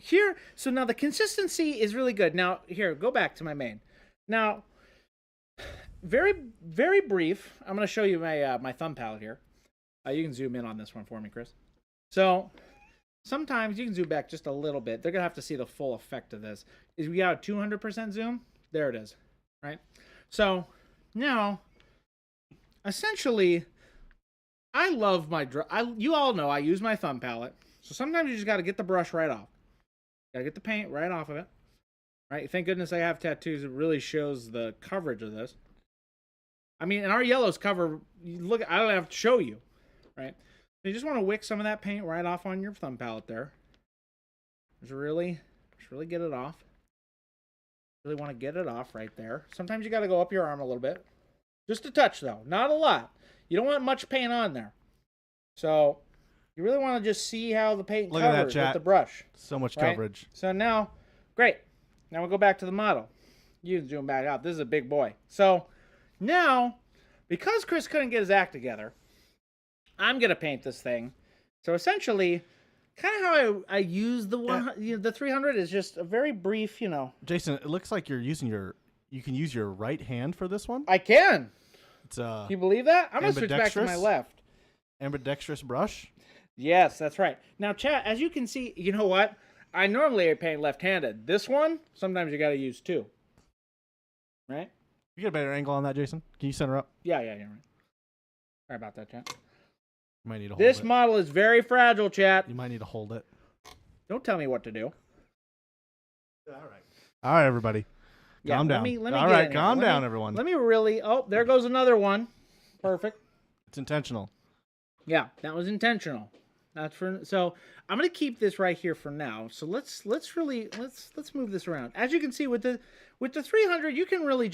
now the consistency is really good. Now, here, go back to my main. Now, very, very brief. I'm going to show you my thumb palette here. You can zoom in on this one for me, Chris. So, sometimes you can zoom back just a little bit. They're going to have to see the full effect of this. Is we got a 200% zoom? There it is, right? So, now, essentially, I love my you all know I use my thumb palette. So sometimes you just got to get the brush right off. Got to get the paint right off of it. Right? Thank goodness I have tattoos. It really shows the coverage of this. I mean, and our yellows cover, look, I don't have to show you. Right? So you just want to wick some of that paint right off on your thumb palette there. Just really get it off. Really want to get it off right there. Sometimes you got to go up your arm a little bit. Just a touch, though. Not a lot. You don't want much paint on there. So, You really want to just see how the paint Look at that, covers with chat. the brush. So much Right? coverage. So now, great. Now we'll go back to the model. You can zoom back out. This is a big boy. So now, because Chris couldn't get his act together, I'm going to paint this thing. So essentially, kind of how I use the the 300 is just a very brief, Jason, it looks like you're using you can use your right hand for this one. I can. It's Can you believe that? I'm going to switch back to my ambidextrous? left. Ambidextrous brush. Yes, that's right. Now, chat, as you can see, you know what? I normally paint left-handed. This one, sometimes you got to use two. Right? You get a better angle on that, Jason. Can you center up? Yeah, right. Sorry about that, chat. You might need to hold This it. model is very fragile, chat. You might need to hold it. Don't tell me what to do. All right, everybody. Yeah, Calm let down. me All get right, in here. calm Let down, me- everyone. Let me really... Oh, there goes another one. Perfect. It's intentional. Yeah, that was intentional. That's for... So I'm going to keep this right here for now. So let's move this around. As you can see with the 300, you can really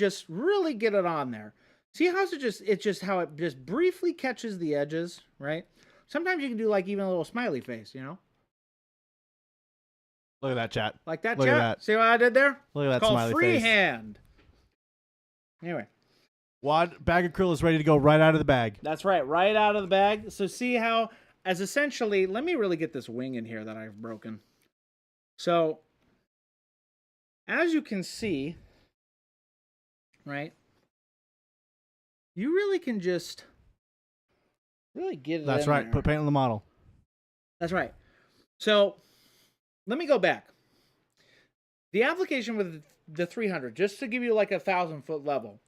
get it on there. See how it's just how it just briefly catches the edges, right? Sometimes you can do like even a little smiley face, Look at that, chat. like that. Look at chat. that. See what I did there? Look at that It's called smiley face. freehand. Anyway, Wad bag of krill is ready to go right out of the bag. that's right, right out of the bag. So see how, as essentially, let me really get this wing in here that I've broken. So, as you can see, right, you really can just really get it That's in right. there. Put paint on the model. That's right. So, let me go back. The application with the 300, just to give you like 1,000-foot level,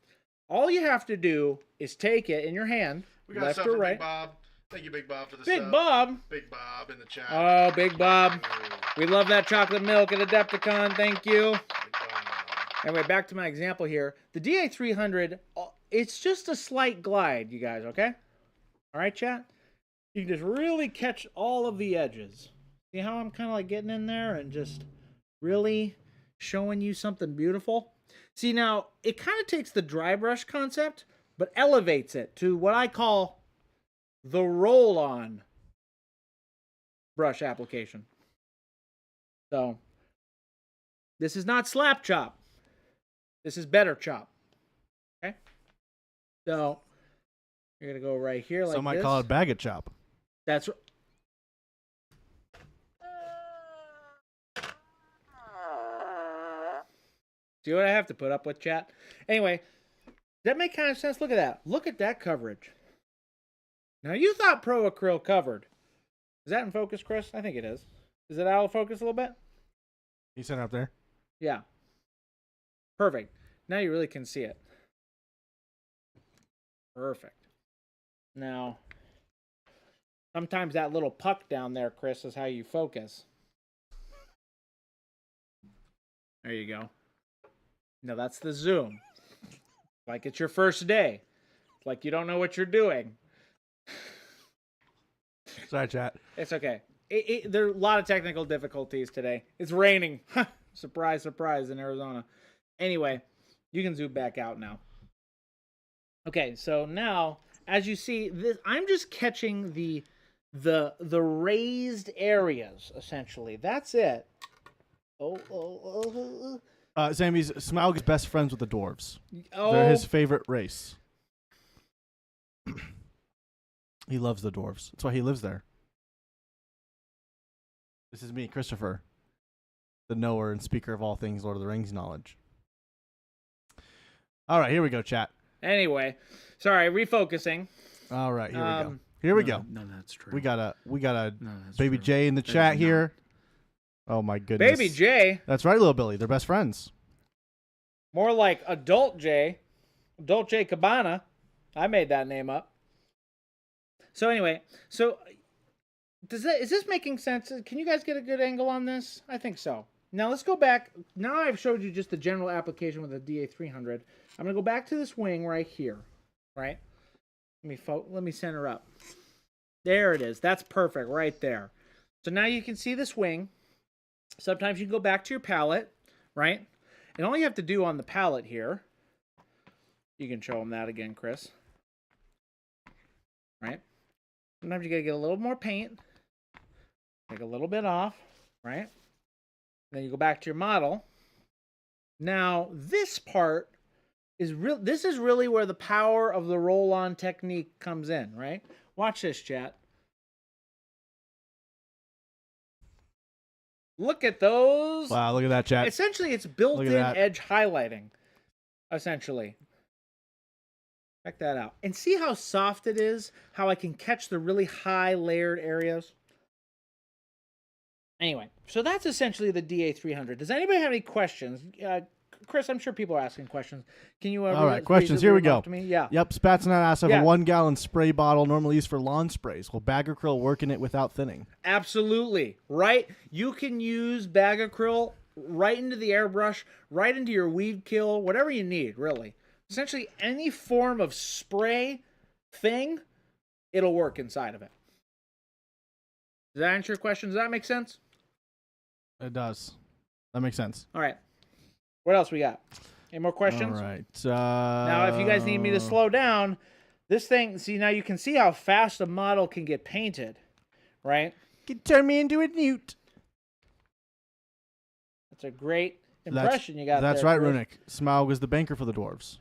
all you have to do is take it in your hand, We got left stuff or for right. Big Bob. Thank you, Big Bob, for the Big sub. Bob. Big Bob in the chat. Oh, Big Bob. Ooh, We love that chocolate milk at Adepticon. Thank you. Big Bob. Anyway, back to my example here. The DA300, it's just a slight glide, you guys, okay? All right, chat? You can just really catch all of the edges. See how I'm kind of like getting in there and just really showing you something beautiful? See, now, it kind of takes the dry brush concept, but elevates it to what I call the roll-on brush application. So, this is not slap chop. This is better chop. Okay? So, you're going to go right here like Some might this. call it bag of chop. That's... See what I have to put up with, chat? Anyway, that make kind of sense? Look at that. Look at that coverage. Now, you thought Pro Acryl covered. Is that in focus, Chris? I think it is. Is it out of focus a little bit? You center up there. Yeah. Perfect. Now you really can see it. Perfect. Now, sometimes that little puck down there, Chris, is how you focus. There you go. No, that's the zoom. Like it's your first day. Like you don't know what you're doing. Sorry, chat. It's okay. There are a lot of technical difficulties today. It's raining. Surprise, surprise in Arizona. Anyway, you can zoom back out now. Okay, so now, as you see, this I'm just catching the raised areas, essentially. That's it. Sammy's Smaug is best friends with the dwarves. Oh. They're his favorite race. He loves the dwarves. That's why he lives there. This is me, Christopher, the knower and speaker of all things Lord of the Rings knowledge. All right, here we go, chat. Anyway, sorry, refocusing. All right, here we go. Here we go. No, that's true. We got a No, that's Baby true. J in the That chat is here. Oh my goodness. Baby J, That's right, little Billy. They're best friends. more like Adult J. Adult J Cabana. I made that name up. So anyway, is this making sense? Can you guys get a good angle on this? I think so. Now let's go back. Now I've showed you just the general application with the DA300. I'm gonna go back to this wing right here, right? Let me center up. There it is. That's perfect right there. So now you can see this wing. Sometimes you can go back to your palette, right? And all you have to do on the palette here, you can show them that again, Chris. Right? Sometimes you gotta get a little more paint. Take a little bit off, right? Then you go back to your model. Now, this part is real. This is really where the power of the roll-on technique comes in, right? Watch this, chat. Look at those. Wow, look at that, chat. Essentially, it's built-in edge highlighting, essentially. Check that out. And see how soft it is? How I can catch the really high layered areas? Anyway, so that's essentially the DA300. Does anybody have any questions? Chris, I'm sure people are asking questions. Can you... All right, questions. Here we go. Yeah. Yep, Spatsnut asks, I have a 1-gallon spray bottle normally used for lawn sprays. Will bag acryl work in it without thinning? Absolutely. Right? You can use bag acryl right into the airbrush, right into your weed kill, whatever you need, really. Essentially, any form of spray thing, it'll work inside of it. Does that answer your question? Does that make sense? It does. That makes sense. All right. What else we got? Any more questions? All right. Now, if you guys need me to slow down, this thing, see, now you can see how fast a model can get painted, right? Can turn me into a newt. That's a great impression you got there. That's right, Chris. Runic. Smaug is the banker for the dwarves.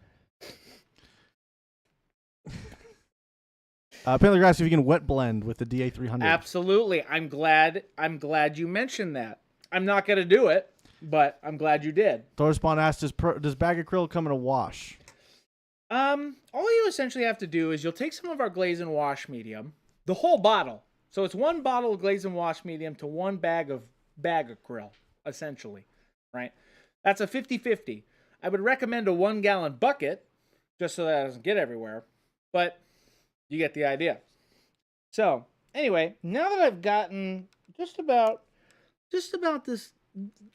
Apparently, asks if you can wet blend with the DA300. Absolutely. I'm glad you mentioned that. I'm not going to do it, but I'm glad you did. Thorspawn asks, does bag acryl come in a wash? All you essentially have to do is you'll take some of our glaze and wash medium, the whole bottle. So it's 1 bottle of glaze and wash medium to 1 bag of bag acryl, essentially, right? That's a 50-50. I would recommend a 1-gallon bucket, just so that it doesn't get everywhere, but you get the idea. So, anyway, now that I've gotten just about this,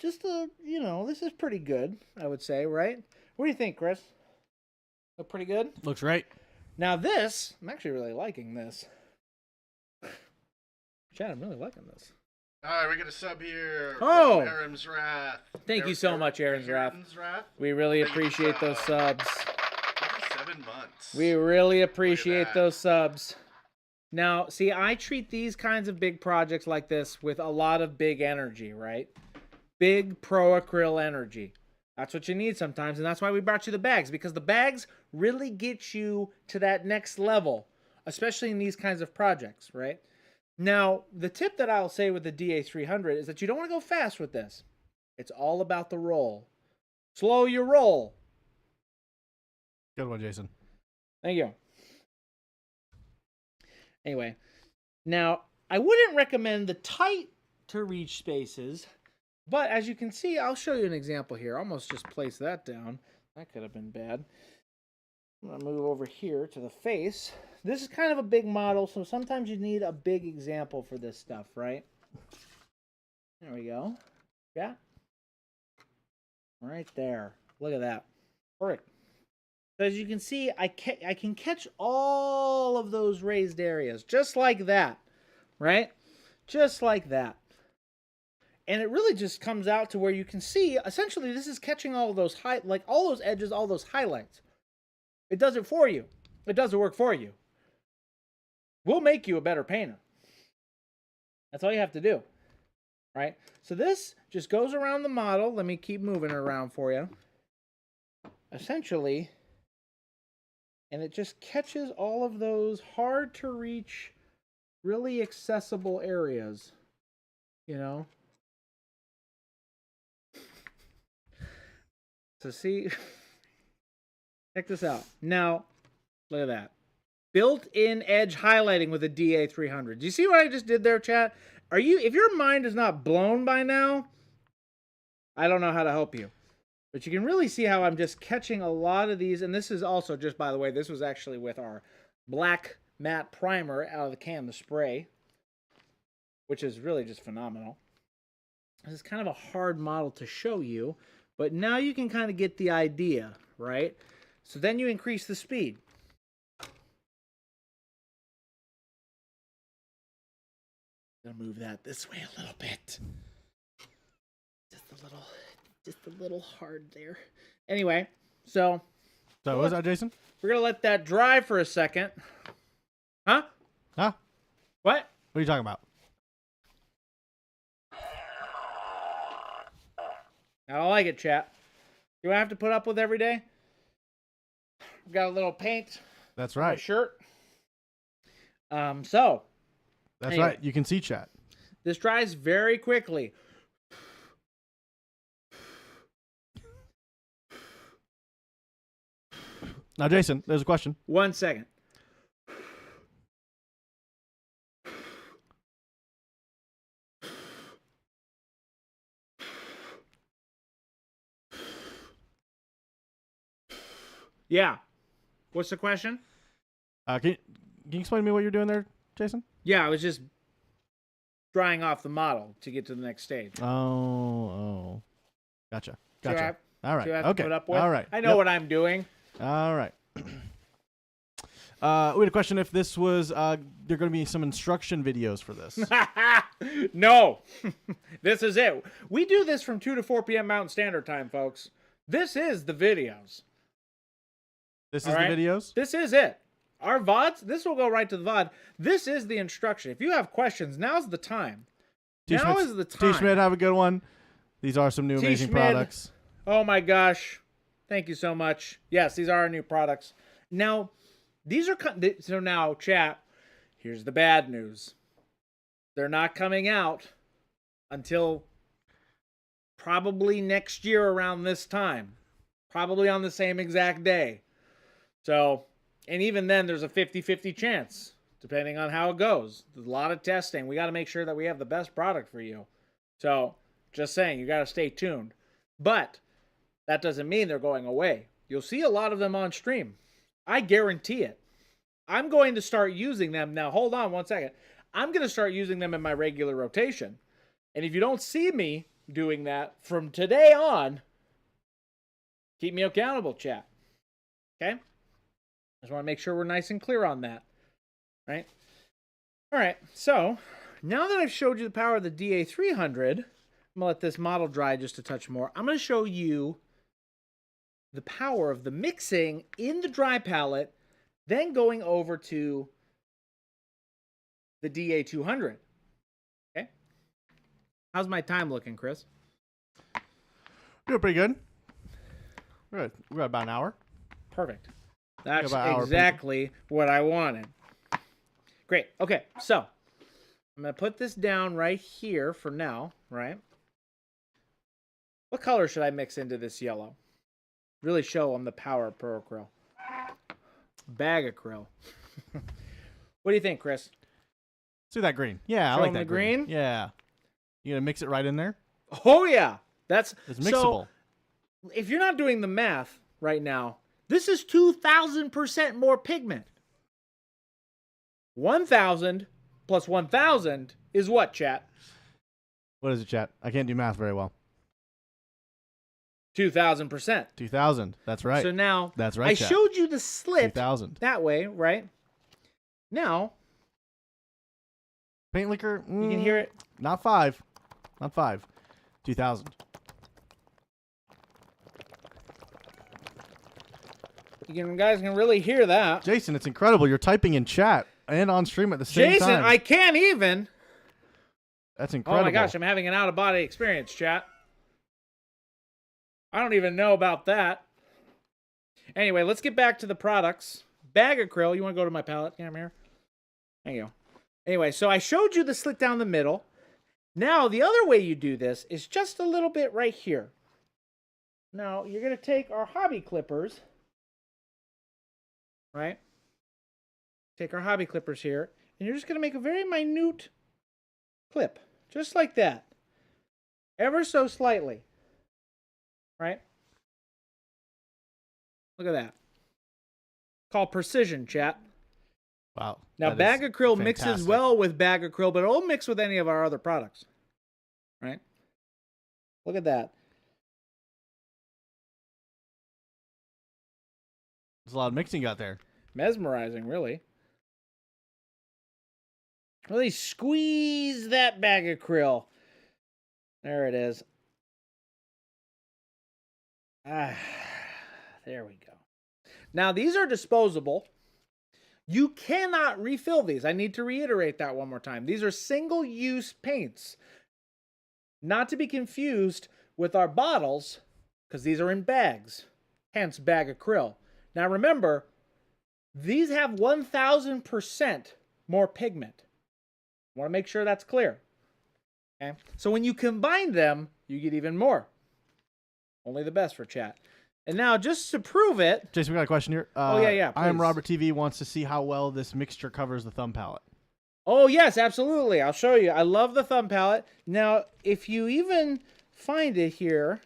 this is pretty good, I would say, right? What do you think, Chris? Look pretty good? Looks right. Now this, I'm actually really liking this. Chad, I'm really liking this. All right, we got a sub here. Oh! From Aaron's Wrath. Thank you so much, Aaron's Wrath. We really appreciate those subs. 7 months. We really appreciate those subs. Now, see, I treat these kinds of big projects like this with a lot of big energy, right? Big pro acryl energy. That's what you need sometimes, and that's why we brought you the bags, because the bags really get you to that next level, especially in these kinds of projects, right? Now, the tip that I'll say with the DA300 is that you don't want to go fast with this. It's all about the roll. Slow your roll. Good one, Jason. Thank you. Anyway, now, I wouldn't recommend the tight to reach spaces, but as you can see, I'll show you an example here. Almost just place that down. That could have been bad. I'm going to move over here to the face. This is kind of a big model, so sometimes you need a big example for this stuff, right? There we go. Yeah. Right there. Look at that. Perfect. So as you can see, I can catch all of those raised areas, just like that, right? Just like that. And it really just comes out to where you can see, essentially, this is catching all of those all those edges, all those highlights. It does it for you. It does the work for you. We'll make you a better painter. That's all you have to do, right? So this just goes around the model. Let me keep moving it around for you. Essentially, and it just catches all of those hard to reach, really accessible areas, you know? So see, check this out. Now, look at that. Built-in edge highlighting with a DA300. Do you see what I just did there, chat? If your mind is not blown by now, I don't know how to help you. But you can really see how I'm just catching a lot of these. And this is also, just by the way, this was actually with our black matte primer out of the can, the spray, which is really just phenomenal. This is kind of a hard model to show you, but now you can kind of get the idea, right? So then you increase the speed. I'm gonna move that this way a little bit. Just a little hard there. Anyway, so what was that, Jason? we're gonna let that dry for a second. Huh? Huh? What? What are you talking about? I don't like it, chat. Do I have to put up with every day? Got a little paint. That's on my right. shirt. That's Anyway. right. You can see chat. This dries very quickly. Now, Jason, there's a question. 1 second. Yeah. What's the question? Can you explain to me what you're doing there, Jason? Yeah, I was just drying off the model to get to the next stage. Oh. Gotcha. See what Gotcha. All right. see what I have to Okay. put up with? All right. I know what I'm doing. All right. We had a question if this was, there are going to be some instruction videos for this. No. This is it. We do this from 2 to 4 p.m. Mountain Standard Time, folks. This is the videos. This is All right? the videos? This is it. Our VODs, this will go right to the VOD. This is the instruction. If you have questions, now's the time. Now is the time. T. Schmidt, have a good one. These are some new T. amazing Schmidt. products. Oh my gosh. Thank you so much. Yes, these are our new products. Now, these are... So now, chat, here's the bad news. They're not coming out until probably next year around this time. Probably on the same exact day. So, and even then, there's a 50-50 chance, depending on how it goes. There's a lot of testing. We got to make sure that we have the best product for you. So, just saying, you got to stay tuned. But that doesn't mean they're going away. You'll see a lot of them on stream. I guarantee it. I'm going to start using them. Now, hold on 1 second. I'm going to start using them in my regular rotation. And if you don't see me doing that from today on, keep me accountable, chat. Okay? Just want to make sure we're nice and clear on that. Right? All right. So, now that I've showed you the power of the DA300, I'm going to let this model dry just a touch more. I'm going to show you the power of the mixing in the dry palette, then going over to the DA200. Okay? How's my time looking, Chris? Doing pretty good. We're at about an hour. Perfect. That's about an hour, exactly what I wanted. Great. Okay, so I'm going to put this down right here for now, right? What color should I mix into this yellow? Really show them the power of Pro Acryl. Bag Acryl. What do you think, Chris? See that green? Yeah, I Show like 'em that the green? Yeah. You gonna mix it right in there? Oh, yeah. It's mixable. So, if you're not doing the math right now, this is 2,000% more pigment. 1,000 plus 1,000 is what, chat? What is it, chat? I can't do math very well. 2,000%. 2,000. That's right. So now, That's right, I chat. showed you the slit 2,000. that way, right? Now, Paint liquor. you can hear it. Not 5. Not 5. 2,000. You guys can really hear that. Jason, it's incredible. You're typing in chat and on stream at the same Jason, time. I can't even. That's incredible. Oh my gosh, I'm having an out-of-body experience, chat. I don't even know about that. Anyway, let's get back to the products. Bag Acryl. You want to go to my palette cam here? There you go. Anyway, so I showed you the slit down the middle. Now, the other way you do this is just a little bit right here. Now, you're going to take our hobby clippers, right? Take our hobby clippers here, and you're just going to make a very minute clip, just like that. Ever so slightly. Right? Look at that. Called precision, chat. Wow. Now, that Bag is Acryl mixes fantastic. well with Bag Acryl, but it'll mix with any of our other products. Right? Look at that. There's a lot of mixing you got there. Mesmerizing, really. Really squeeze that Bag Acryl. There it is. Ah, there we go. Now, these are disposable. You cannot refill these. I need to reiterate that one more time. These are single-use paints. Not to be confused with our bottles, because these are in bags, hence bag acryl. Now remember, these have 1000% more pigment. I want to make sure that's clear. Okay? So when you combine them, you get even more. Only the best for chat. And now, just to prove it... Jason, we got a question here. Oh, yeah, I am please. Robert TV wants to see how well this mixture covers the thumb palette. Oh, yes, absolutely. I'll show you. I love the thumb palette. Now, if you even find it here,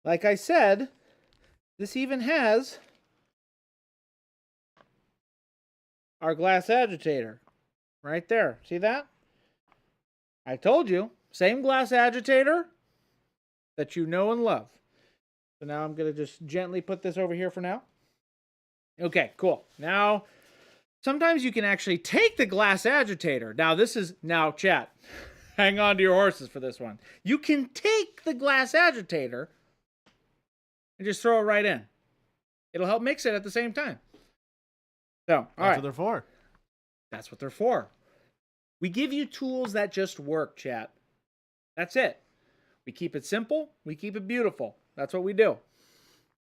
like I said, this even has our glass agitator right there. See that? I told you. Same glass agitator that you know and love. So now I'm going to just gently put this over here for now. Okay, cool. Now, sometimes you can actually take the glass agitator. Now chat, hang on to your horses for this one. You can take the glass agitator and just throw it right in. It'll help mix it at the same time. So, all right. That's what they're for. That's what they're for. We give you tools that just work, chat. That's it. We keep it simple. We keep it beautiful. That's what we do.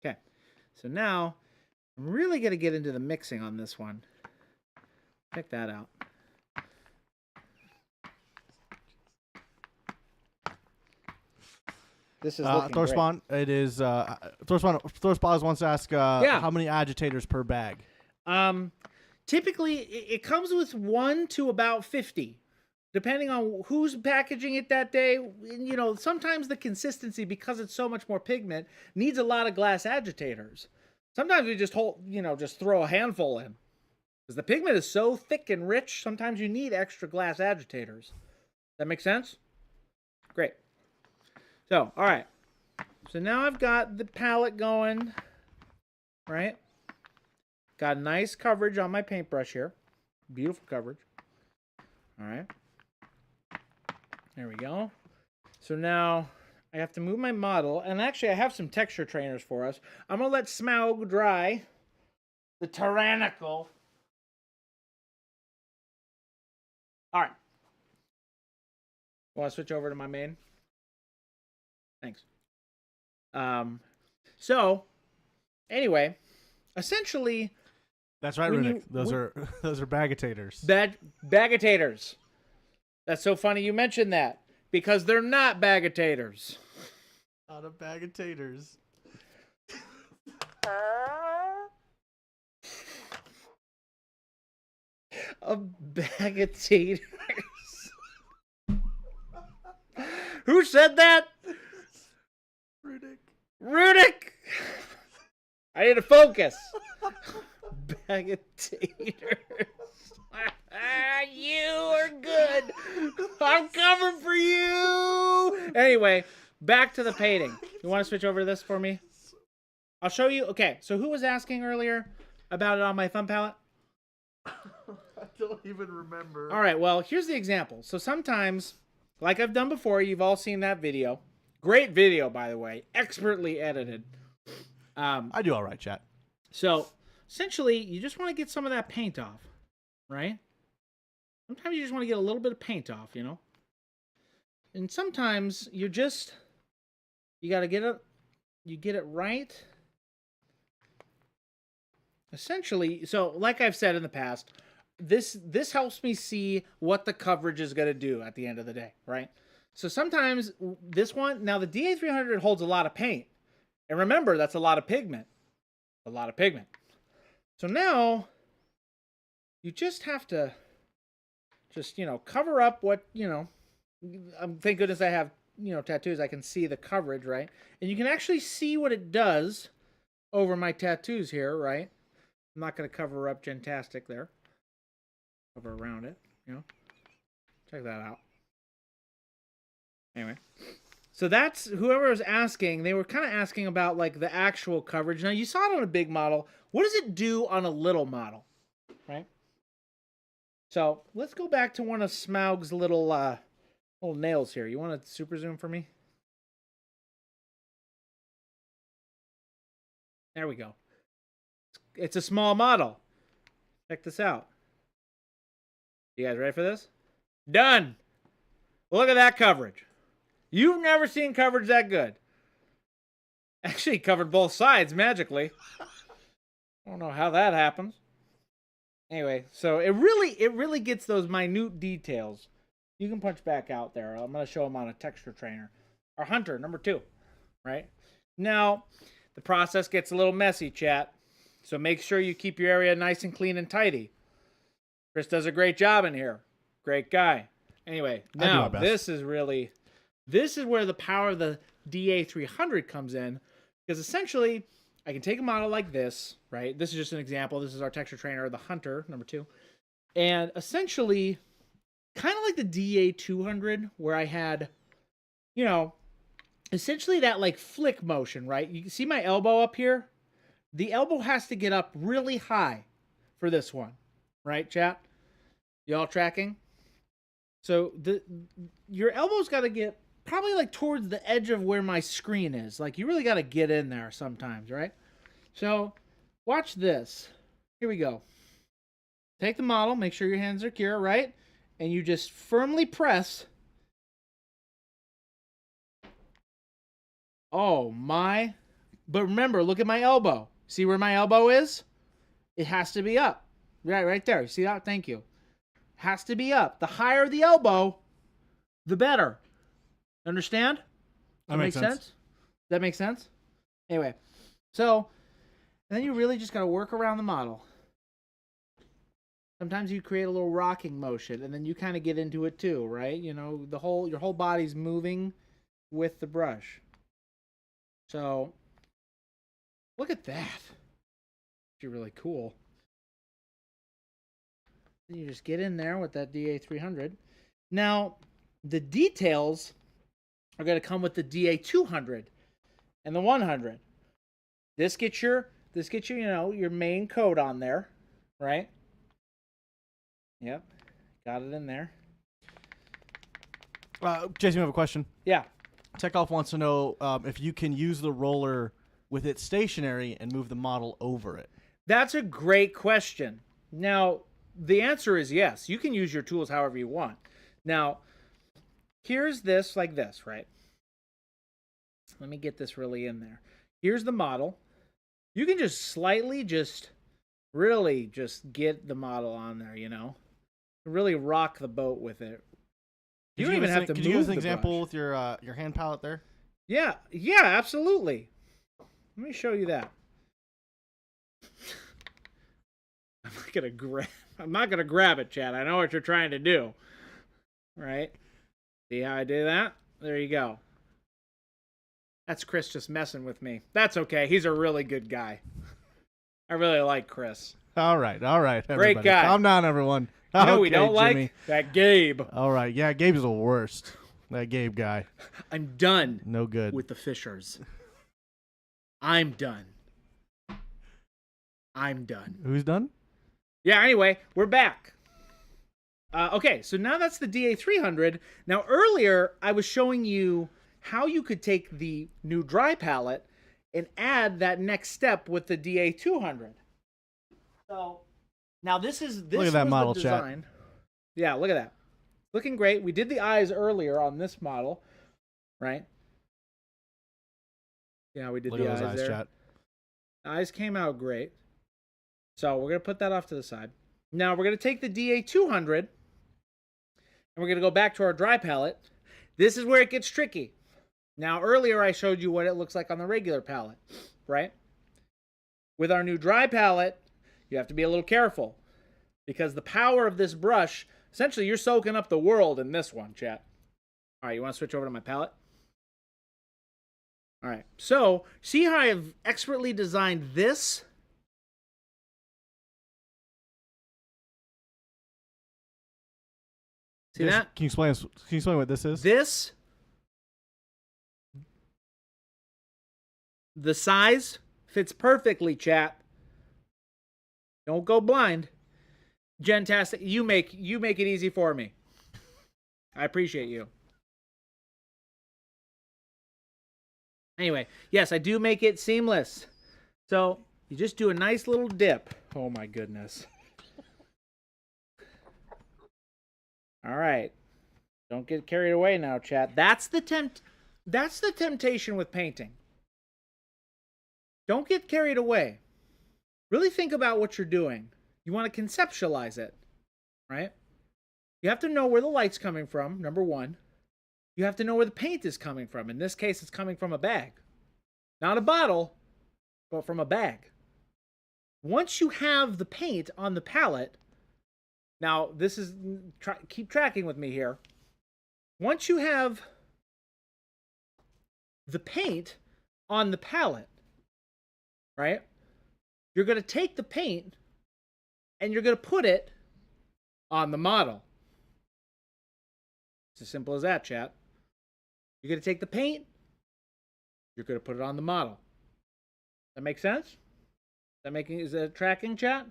Okay. So now, I'm really going to get into the mixing on this one. Check that out. This is looking Thorspawn, great. it is... Thorspawn wants to ask how many agitators per bag? Typically, it comes with 1 to about 50. Depending on who's packaging it that day, you know, sometimes the consistency, because it's so much more pigment, needs a lot of glass agitators. Sometimes we just just throw a handful in. Because the pigment is so thick and rich, sometimes you need extra glass agitators. That make sense? Great. So, all right. So now I've got the palette going, right? Got nice coverage on my paintbrush here. Beautiful coverage. All right. There we go. So now I have to move my model. And actually, I have some texture trainers for us. I'm going to let Smaug dry the tyrannical. All right. Want to switch over to my main? Thanks. So, anyway, essentially... That's right, Runic. Those are bagitators. Bagitators. That's so funny you mentioned that. Because they're not bagitators. Not a bagitators. A bagitators. Who said that? Runic. I need to focus. Bagitators. You are good. I'm coming for you. Anyway, back to the painting. You want to switch over to this for me? I'll show you. Okay, so who was asking earlier about it on my thumb palette? I don't even remember. All right, well, here's the example. So sometimes, like I've done before, you've all seen that video. Great video, by the way. Expertly edited. I do all right, chat. So, essentially, you just want to get some of that paint off, right? Sometimes you just want to get a little bit of paint off, you know? And sometimes you got to get it right. Essentially, so like I've said in the past, this helps me see what the coverage is going to do at the end of the day, right? So sometimes this one, now the DA300 holds a lot of paint. And remember, that's a lot of pigment. A lot of pigment. So now, you just have to cover up what, thank goodness I have, tattoos. I can see the coverage, right? And you can actually see what it does over my tattoos here, right? I'm not going to cover up Gentastic there. Cover around it, Check that out. Anyway. So that's, whoever was asking, they were kind of asking about, like, the actual coverage. Now, you saw it on a big model. What does it do on a little model, right? So, let's go back to one of Smaug's little nails here. You want to super zoom for me? There we go. It's a small model. Check this out. You guys ready for this? Done! Look at that coverage. You've never seen coverage that good. Actually, it covered both sides magically. I don't know how that happens. Anyway, so it really gets those minute details. You can punch back out there. I'm going to show them on a texture trainer. Our hunter, number 2, right? Now, the process gets a little messy, chat. So make sure you keep your area nice and clean and tidy. Chris does a great job in here. Great guy. Anyway, now this is where the power of the DA300 comes in, because essentially I can take a model like this, right? This is just an example. This is our texture trainer, the hunter, number 2. And essentially, kind of like the DA200, where I had, you know, essentially that like flick motion, right? You can see my elbow up here. The elbow has to get up really high for this one, right, chat? Y'all tracking? So your elbow's got to get probably like towards the edge of where my screen is. Like, you really got to get in there sometimes, right? So watch this. Here we go. Take the model, make sure your hands are secure, right? And you just firmly press. Oh my. But remember, look at my elbow. See where my elbow is? It has to be up. Right there. You see that? Thank you. Has to be up. The higher the elbow, the better. Understand? That makes sense. That makes sense? Anyway, so then you really just got to work around the model. Sometimes you create a little rocking motion, and then you kind of get into it too, right? You know, your whole body's moving with the brush. So look at that. You're really cool. And you just get in there with that DA300. Now, the details are going to come with the DA200 and the 100. This gets your, you know, your main code on there, right? Yep. Got it in there. Jason, we have a question. Yeah. TechOff wants to know if you can use the roller with it stationary and move the model over it. That's a great question. Now, the answer is yes. You can use your tools however you want. Now, here's this like this, right? Let me get this really in there. Here's the model. You can just slightly really get the model on there, you know? Really rock the boat with it. You don't even have to move the brush. Could you give us an example with your hand palette there? Yeah, absolutely. Let me show you that. I'm not gonna grab it, Chad. I know what you're trying to do. Right? See how I do that? There you go. That's Chris just messing with me. That's okay. He's a really good guy. I really like Chris. All right. Everybody. Great guy. Calm down, everyone. You know we don't Jimmy. like? That Gabe. All right. Yeah, Gabe's the worst. That Gabe guy. I'm done. No good. With the Fishers. I'm done. Who's done? Yeah, anyway, we're back. Okay, so now that's the DA300. Now, earlier, I was showing you how you could take the new dry palette and add that next step with the DA200. So, now this look at that model, design. Chat. Yeah, look at that. Looking great. We did the eyes earlier on this model, right? Yeah, we did the eyes there. Chat. The eyes came out great. So we're going to put that off to the side. Now we're going to take the DA200 and we're going to go back to our dry palette. This is where it gets tricky. Now earlier I showed you what it looks like on the regular palette, right? With our new dry palette, you have to be a little careful because the power of this brush, essentially you're soaking up the world in this one, chat. All right, you want to switch over to my palette? All right, so see how I've expertly designed this? See that? Can you explain what this is? This, the size fits perfectly, chat. Don't go blind. Gentastic, you make it easy for me. I appreciate you. Anyway, yes, I do make it seamless. So you just do a nice little dip. Oh my goodness. All right. Don't get carried away now, chat. That's the temptation with painting. Don't get carried away. Really think about what you're doing. You want to conceptualize it, right? You have to know where the light's coming from, number one. You have to know where the paint is coming from. In this case, it's coming from a bag. Not a bottle, but from a bag. Once you have the paint on the palette, now this is, keep tracking with me here. Once you have the paint on the palette, right? You're going to take the paint and you're going to put it on the model. It's as simple as that, chat. You're going to take the paint, you're going to put it on the model. That make sense? Is that tracking, chat?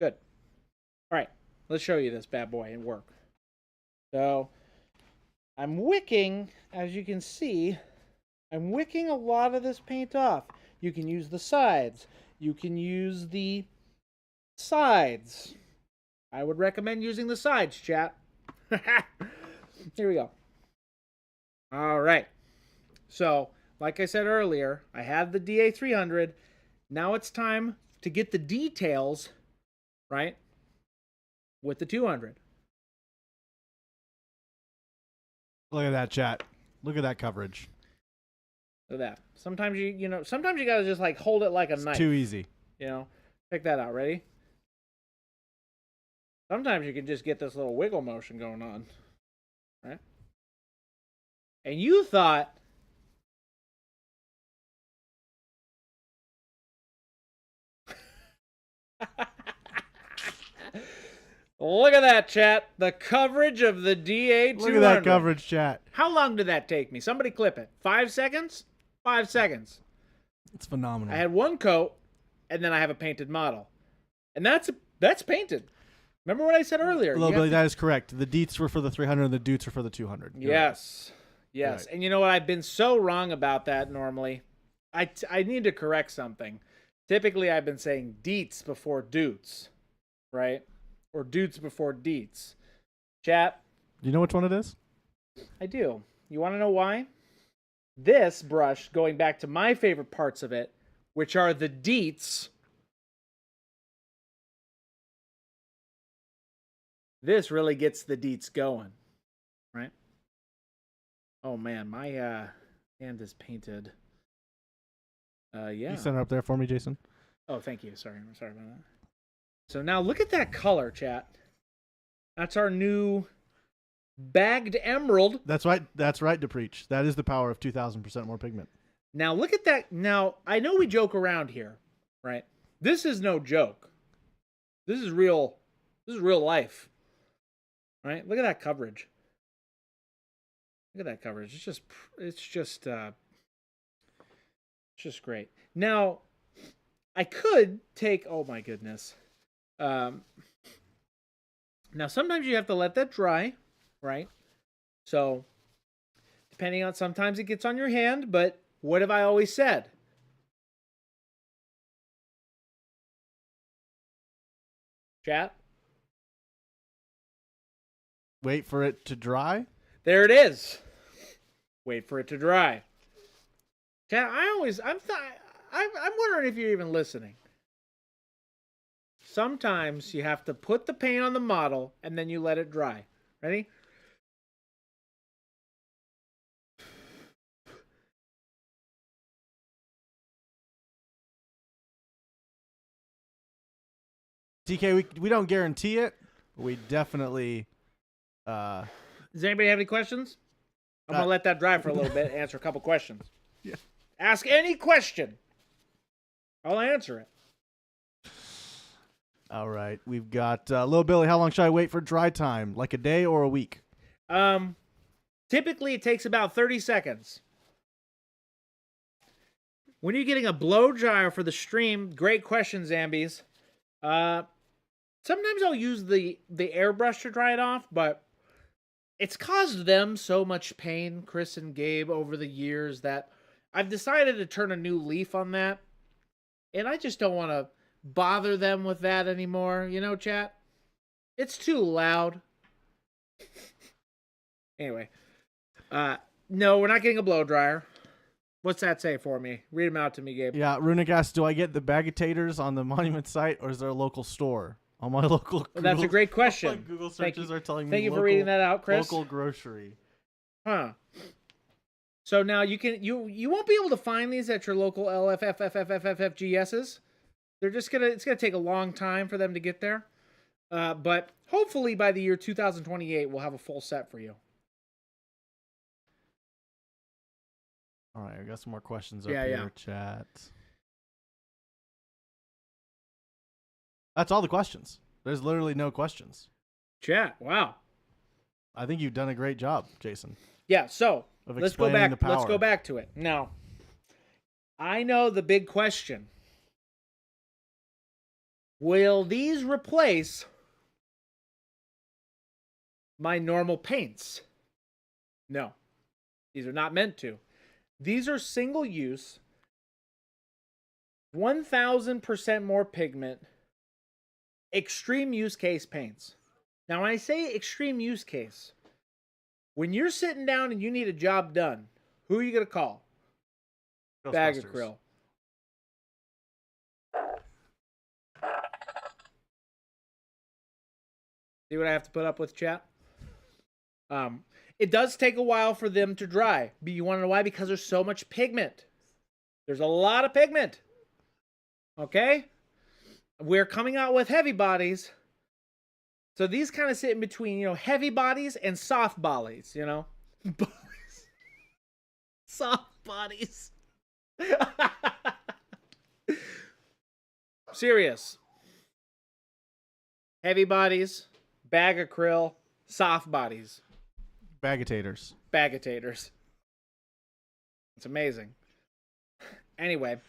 Good. All right, let's show you this bad boy in work. So, I'm wicking, as you can see, I'm wicking a lot of this paint off. You can use the sides. You can use the sides. I would recommend using the sides, chat. Here we go. All right. So, like I said earlier, I have the DA300. Now it's time to get the details, right, with the 200. Look at that, chat. Look at that coverage. Look at that. Sometimes sometimes you gotta just like hold it like a knife. Too easy. Check that out. Ready? Sometimes you can just get this little wiggle motion going on, right? And you thought look at that, chat. The coverage of the DA200. Look at that coverage, chat. How long did that take me? Somebody clip it. 5 seconds? 5 seconds. It's phenomenal. I had one coat, and then I have a painted model. And that's painted. Remember what I said earlier? Hello, Billy, that is correct. The deets were for the 300 and the dutes were for the 200. Yes. Right. Yes. Right. And you know what? I've been so wrong about that normally. I need to correct something. Typically, I've been saying deets before dutes, right? Or dutes before deets. Chat. Do you know which one it is? I do. You want to know why? This brush, going back to my favorite parts of it, which are the deets, this really gets the deets going, right? Oh man, my hand is painted. Yeah. You sent it up there for me, Jason. Oh, thank you. Sorry about that. So now look at that color, chat. That's our new bagged emerald. That's right. That's right, to preach. That is the power of 2,000% more pigment. Now look at that. Now I know we joke around here, right? This is no joke. This is real. This is real life, right? Look at that coverage. Look at that coverage. It's just great. Now, I could take. Oh my goodness. Now sometimes you have to let that dry, right? So, depending on, sometimes it gets on your hand, but what have I always said? Chat? Wait for it to dry? There it is. Wait for it to dry. Chat, I'm wondering if you're even listening. Sometimes you have to put the paint on the model and then you let it dry. Ready? DK, we don't guarantee it, but we definitely... Does anybody have any questions? I'm going to let that dry for a little bit and answer a couple questions. Yeah. Ask any question. I'll answer it. All right. We've got Little Billy. How long should I wait for dry time? Like a day or a week? Typically, it takes about 30 seconds. When you're getting a blow dryer for the stream, great question, Zambies. Sometimes I'll use the airbrush to dry it off, but it's caused them so much pain, Chris and Gabe, over the years that I've decided to turn a new leaf on that. And I just don't want to bother them with that anymore. You know, chat? It's too loud. Anyway, no, we're not getting a blow dryer. What's that say for me? Read them out to me, Gabe. Yeah, Runic asks, do I get the Bagitators on the Monument site, or is there a local store? On my local Well, that's a great question. My Google searches are telling me Thank you local, for reading that out, Chris. local grocery. Huh. So now you won't be able to find these at your local LFFFFFFGSs. They're just it's gonna take a long time for them to get there. But hopefully by the year 2028 we'll have a full set for you. All right, I got some more questions up Yeah, here, chat. That's all the questions. There's literally no questions. Chat. Wow. I think you've done a great job, Jason. Yeah, so Of let's go explaining back. the Let's power. go back to it. Now, I know the big question. Will these replace my normal paints? No. These are not meant to. These are single use, 1000% more pigment, extreme use case paints. Now, when I say extreme use case, when you're sitting down and you need a job done, who are you going to call? Bag of Ghostbusters. Acril. See what I have to put up with, chat? It does take a while for them to dry. But you want to know why? Because there's so much pigment. There's a lot of pigment. Okay? We're coming out with heavy bodies. So these kind of sit in between, heavy bodies and soft bodies, Bodies. Soft bodies. Serious. Heavy bodies, bag of Acril, soft bodies, Bagitators. bagitators. It's amazing. Anyway,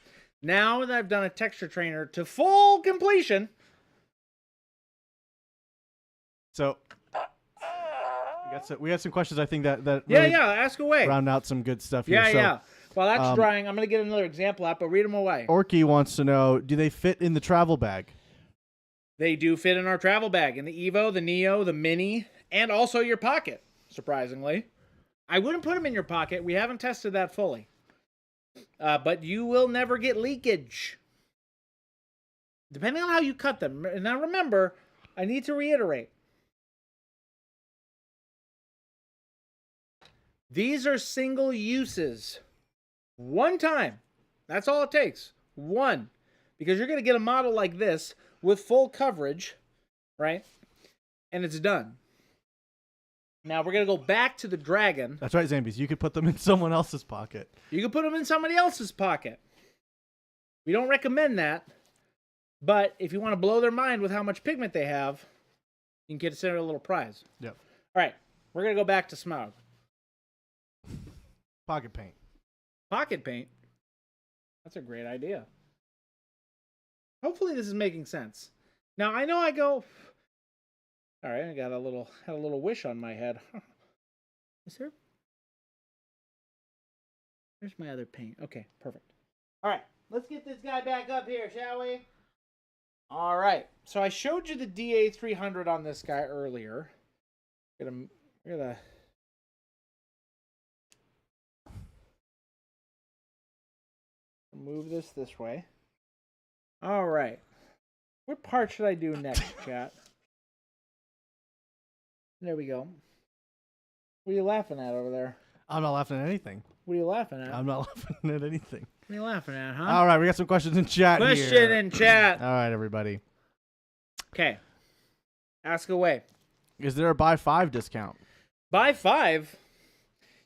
now that I've done a texture trainer to full completion. So we got some questions. I think that really Yeah, ask away. round out some good stuff here. Yeah, So, yeah. While that's drying, I'm going to get another example out, but read them away. Orky wants to know, do they fit in the travel bag? They do fit in our travel bag, in the Evo, the Neo, the Mini, and also your pocket, surprisingly. I wouldn't put them in your pocket. We haven't tested that fully. But you will never get leakage. Depending on how you cut them. Now remember, I need to reiterate. These are single uses. One time. That's all it takes. One. Because you're going to get a model like this with full coverage, right? And it's done. Now we're going to go back to the Dragon. That's right, Zambies. You could put them in someone else's pocket. You can put them in somebody else's pocket. We don't recommend that. But if you want to blow their mind with how much pigment they have, you can consider it a little prize. Yep. All right. We're going to go back to Smaug. Pocket paint. Pocket paint. That's a great idea. Hopefully this is making sense. Now I know I go. All right, I got had a little wish on my head. Is there? Where's my other paint? Okay, perfect. All right, let's get this guy back up here, shall we? All right. So I showed you the DA300 on this guy earlier. We're gonna move this way. All right. What part should I do next, chat? There we go. What are you laughing at over there? I'm not laughing at anything. What are you laughing at? I'm not laughing at anything. What are you laughing at, huh? All right, we got some questions in chat Question here. in chat. All right, everybody. Okay. Ask away. Is there a buy 5 discount? Buy 5?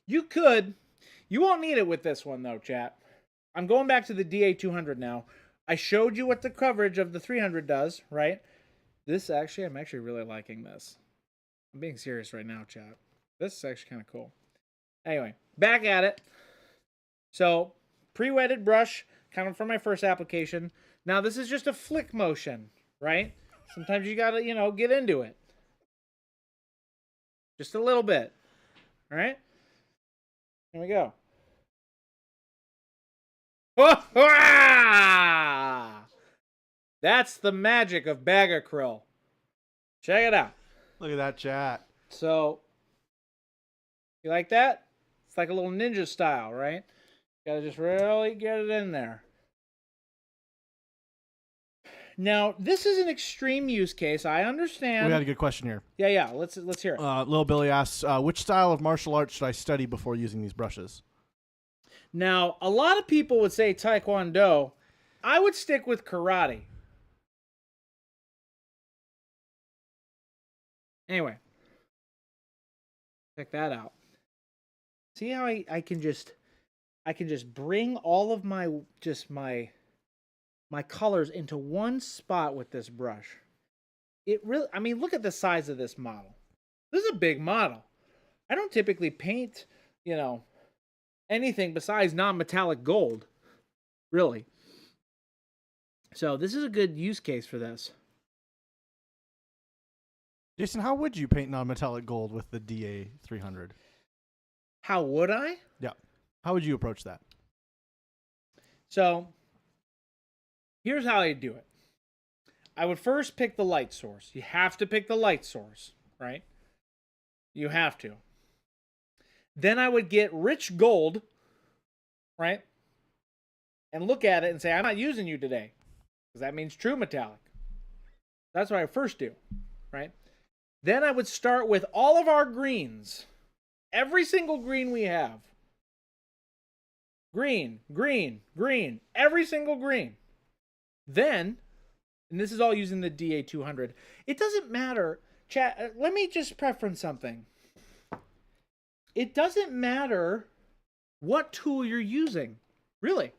You could. You won't need it with this one, though, chat. I'm going back to the DA200 now. I showed you what the coverage of the 300 does, right? I'm actually really liking this. I'm being serious right now, chat. This is actually kind of cool. Anyway, back at it. So, pre-wetted brush, kind of for my first application. Now, this is just a flick motion, right? Sometimes you gotta, get into it. Just a little bit. All right? Here we go. That's the magic of bag Acril. Check it out. Look at that chat. So, you like that? It's like a little ninja style, right? Gotta just really get it in there. Now, this is an extreme use case. I understand. We had a good question here. Yeah. Let's hear it. Lil Billy asks, which style of martial arts should I study before using these brushes? Now, a lot of people would say Taekwondo. I would stick with karate. Anyway, check that out. See how I can just bring all of my colors into one spot with this brush. It really, I mean, look at the size of this model. This is a big model. I don't typically paint, anything besides non-metallic gold, really. So this is a good use case for this. Jason, how would you paint non-metallic gold with the DA300? How would I? Yeah. How would you approach that? So here's how I do it. I would first pick the light source. You have to pick the light source, right? You have to. Then I would get rich gold, right? And look at it and say, I'm not using you today. Because that means true metallic. That's what I first do, right? Then I would start with all of our greens. Every single green we have. Green, green, green. Every single green. Then, and this is all using the DA200. It doesn't matter. Chat, let me just preference something. It doesn't matter what tool you're using. Really.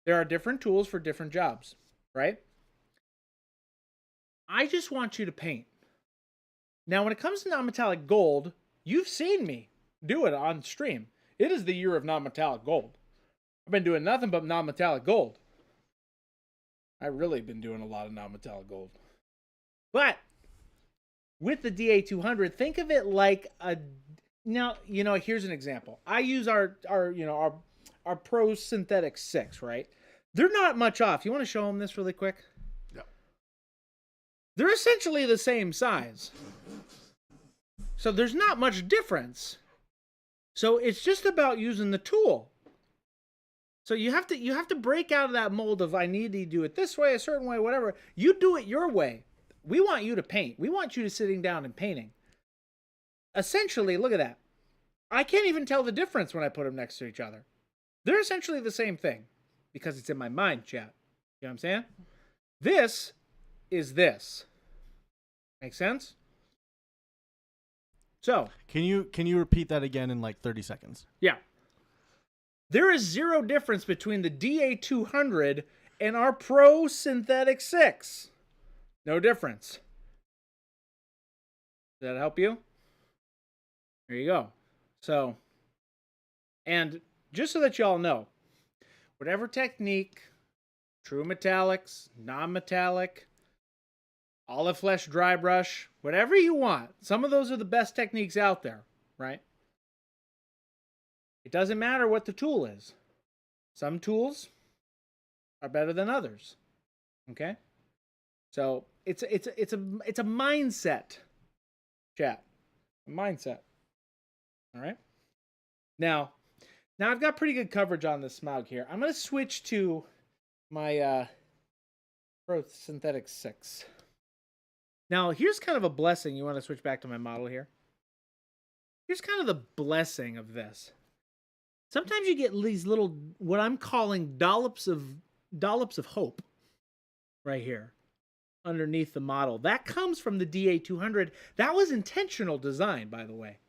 There are different tools for different jobs, right? I just want you to paint. Now, when it comes to non-metallic gold, you've seen me do it on stream. It is the year of non-metallic gold. I've been doing nothing but non-metallic gold. I've really been doing a lot of non-metallic gold. But with the DA200, think of it like a... Now, here's an example. I use our Pro Synthetic 6, right? They're not much off. You want to show them this really quick? Yeah. They're essentially the same size. So there's not much difference. So it's just about using the tool. So you have to break out of that mold of I need to do it this way, a certain way, whatever. You do it your way. We want you to paint. We want you to sitting down and painting. Essentially, look at that. I can't even tell the difference when I put them next to each other. They're essentially the same thing because it's in my mind, chat. You know what I'm saying? This is this. Make sense? So, Can you repeat that again in like 30 seconds? yeah. There is zero difference between the DA200 and our Pro Synthetic 6. No difference. Does that help you? There you go. So, and just so that y'all know, whatever technique, true metallics, non-metallic, olive flesh dry brush, whatever you want, some of those are the best techniques out there, right? It doesn't matter what the tool is. Some tools are better than others. Okay? So it's a mindset, chat. A mindset. All right? Now I've got pretty good coverage on this Smaug here. I'm going to switch to my Pro Synthetic 6. Now, here's kind of a blessing. You want to switch back to my model here? Here's kind of the blessing of this. Sometimes you get these little, what I'm calling dollops of hope right here underneath the model. That comes from the DA200. That was intentional design, by the way.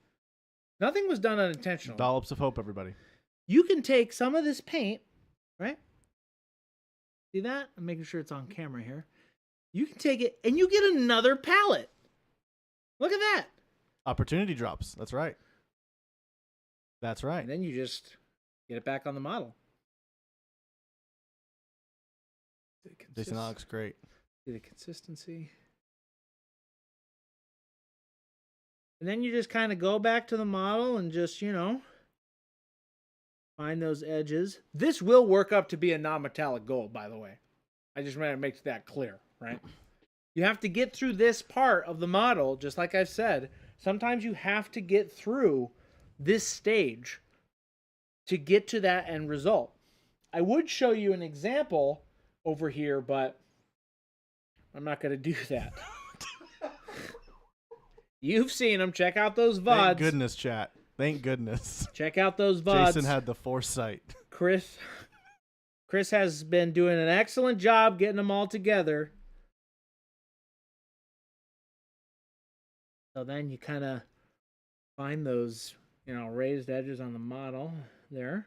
Nothing was done unintentionally. Dollops of hope, everybody. You can take some of this paint, right? See that? I'm making sure it's on camera here. You can take it and you get another palette. Look at that. Opportunity drops. That's right. That's right. And then you just get it back on the model. Jason, that looks great. See the consistency. And then you just kind of go back to the model and just, find those edges. This will work up to be a non-metallic gold, by the way. I just want to make that clear, right? You have to get through this part of the model, just like I've said, Sometimes you have to get through this stage to get to that end result. I would show you an example over here, but I'm not going to do that. You've seen them. Check out those VODs. Thank goodness, chat. Thank goodness. Check out those VODs. Jason had the foresight. Chris has been doing an excellent job getting them all together. So then you kind of find those, raised edges on the model there.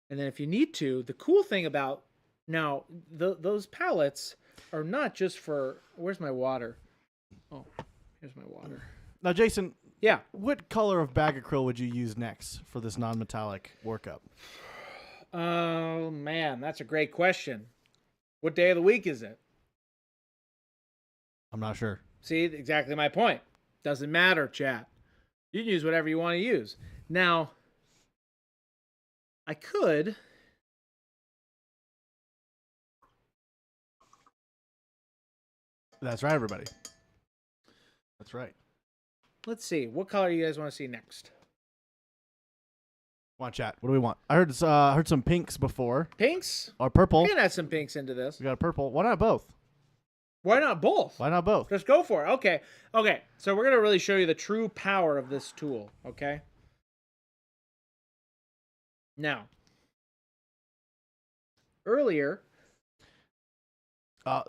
And then if you need to, the cool thing about now, those palettes are not just for, where's my water? Oh, here's my water. Now, Jason, Yeah. what color of bag acryl would you use next for this non-metallic workup? Oh, man, that's a great question. What day of the week is it? I'm not sure. See, exactly my point. Doesn't matter, chat. You can use whatever you want to use. Now, I could. That's right, everybody. That's right. Let's see. What color you guys want to see next? Want chat? What do we want? I heard some pinks before. Pinks? Or purple. We can add some pinks into this. We got a purple. Why not both? Why not both? Why not both? Just go for it. Okay. Okay. So we're going to really show you the true power of this tool. Okay. Now, earlier.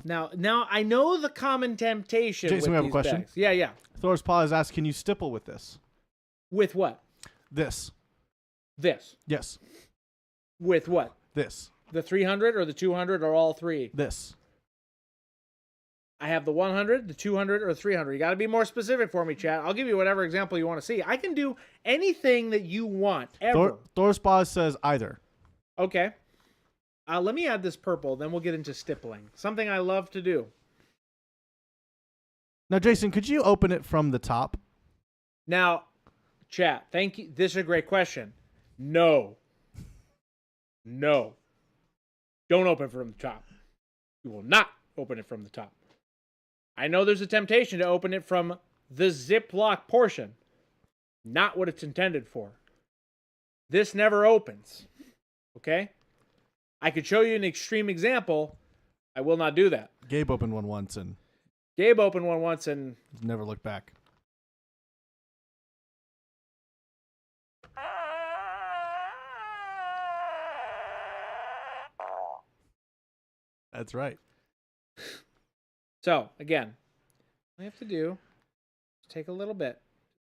Now I know the common temptation. Jason, we with have a these question. bags. Yeah. Thor's Paw has asked, can you stipple with this? With what? This. This. Yes. With what? This. The 300 or the 200 or all three? This. I have the 100, the 200, or the 300. You got to be more specific for me, chat. I'll give you whatever example you want to see. I can do anything that you want, ever. Thor's Paw says either. Okay. Let me add this purple, then we'll get into stippling. Something I love to do. Now, Jason, could you open it from the top? Now, chat, thank you. This is a great question. No. No. Don't open it from the top. You will not open it from the top. I know there's a temptation to open it from the Ziploc portion. Not what it's intended for. This never opens. Okay? I could show you an extreme example. I will not do that. Gabe opened one once and Gabe opened one once and never looked back. That's right. so, again, all I have to do is take a little bit.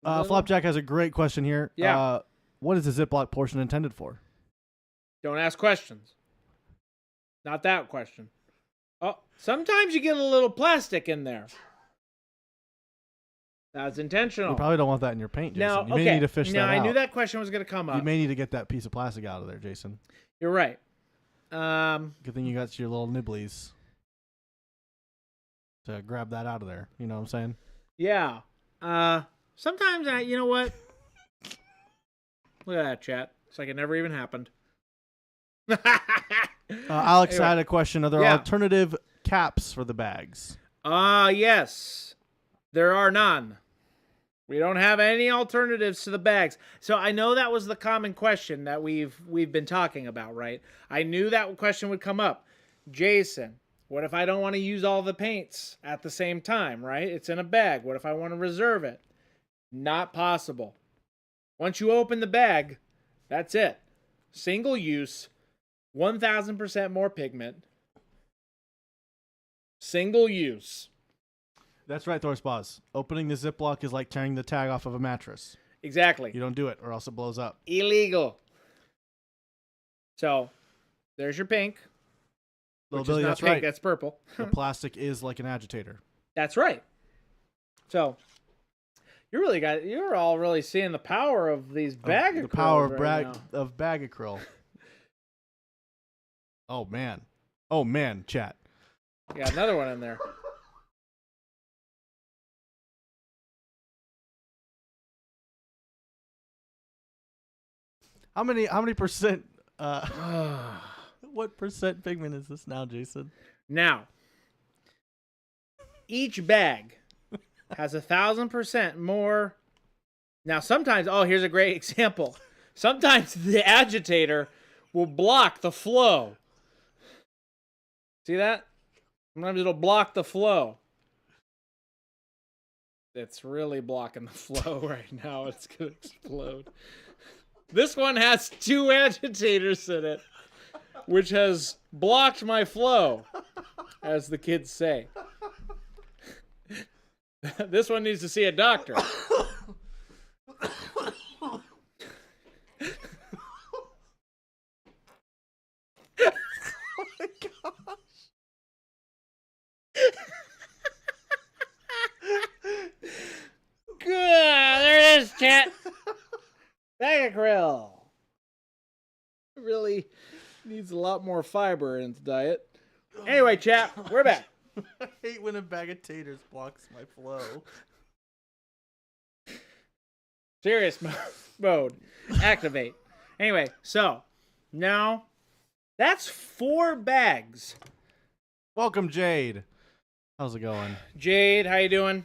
Flapjack has a great question here. Yeah. What is the Ziploc portion intended for? Don't ask questions. Not that question. Oh, sometimes you get a little plastic in there. That's intentional. You probably don't want that in your paint, Jason. Now, You may need to fish that out. I knew that question was going to come up. You may need to get that piece of plastic out of there, Jason. You're right. Good thing you got your little nibblies to grab that out of there. You know what I'm saying? Yeah. Sometimes you know what? Look at that, chat. It's like it never even happened. Alex Anyway. had a question. Are there alternative caps for the bags? Yes. There are none. We don't have any alternatives to the bags. So I know that was the common question that we've been talking about, right? I knew that question would come up. Jason, what if I don't want to use all the paints at the same time, right? It's in a bag. What if I want to reserve it? Not possible. Once you open the bag, that's it. Single use, 1,000% more pigment. Single use. That's right, Thor's Paws. Opening the Ziploc is like tearing the tag off of a mattress. Exactly. You don't do it or else it blows up. Illegal. So, there's your pink. Little Which Billy, is not that's pink, right. that's purple. The plastic is like an agitator. That's right. So, you're all really seeing the power of these bag The power of, right now. of bag acryl. Oh, man. Oh, man, chat. You got another one in there. How many percent what percent pigment is this now, Jason? Now, each bag has 1,000% more. Now, sometimes, oh, here's a great example. Sometimes the agitator will block the flow. See that? Sometimes it'll block the flow. It's really blocking the flow right now. It's going to explode. This one has 2 agitators in it, which has blocked my flow, as the kids say. This one needs to see a doctor. Good. There it is, chat. Acril. Really needs a lot more fiber in its diet. Anyway, chat, we're back. I hate when a bag of taters blocks my flow. Serious mode. Activate. Anyway, so now that's 4 bags. Welcome, Jade. How's it going? Jade, how you doing?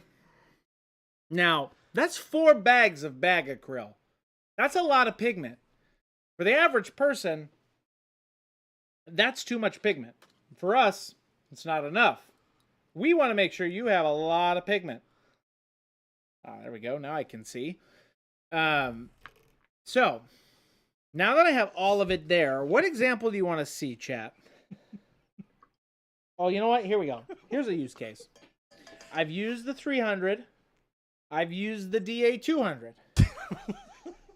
Now, that's 4 bags of Acril. That's a lot of pigment. For the average person, that's too much pigment. For us, it's not enough. We want to make sure you have a lot of pigment. There we go. Now I can see. So, now that I have all of it there, what example do you want to see, chat? Oh, you know what? Here we go. Here's a use case. I've used the 300. I've used the DA 200.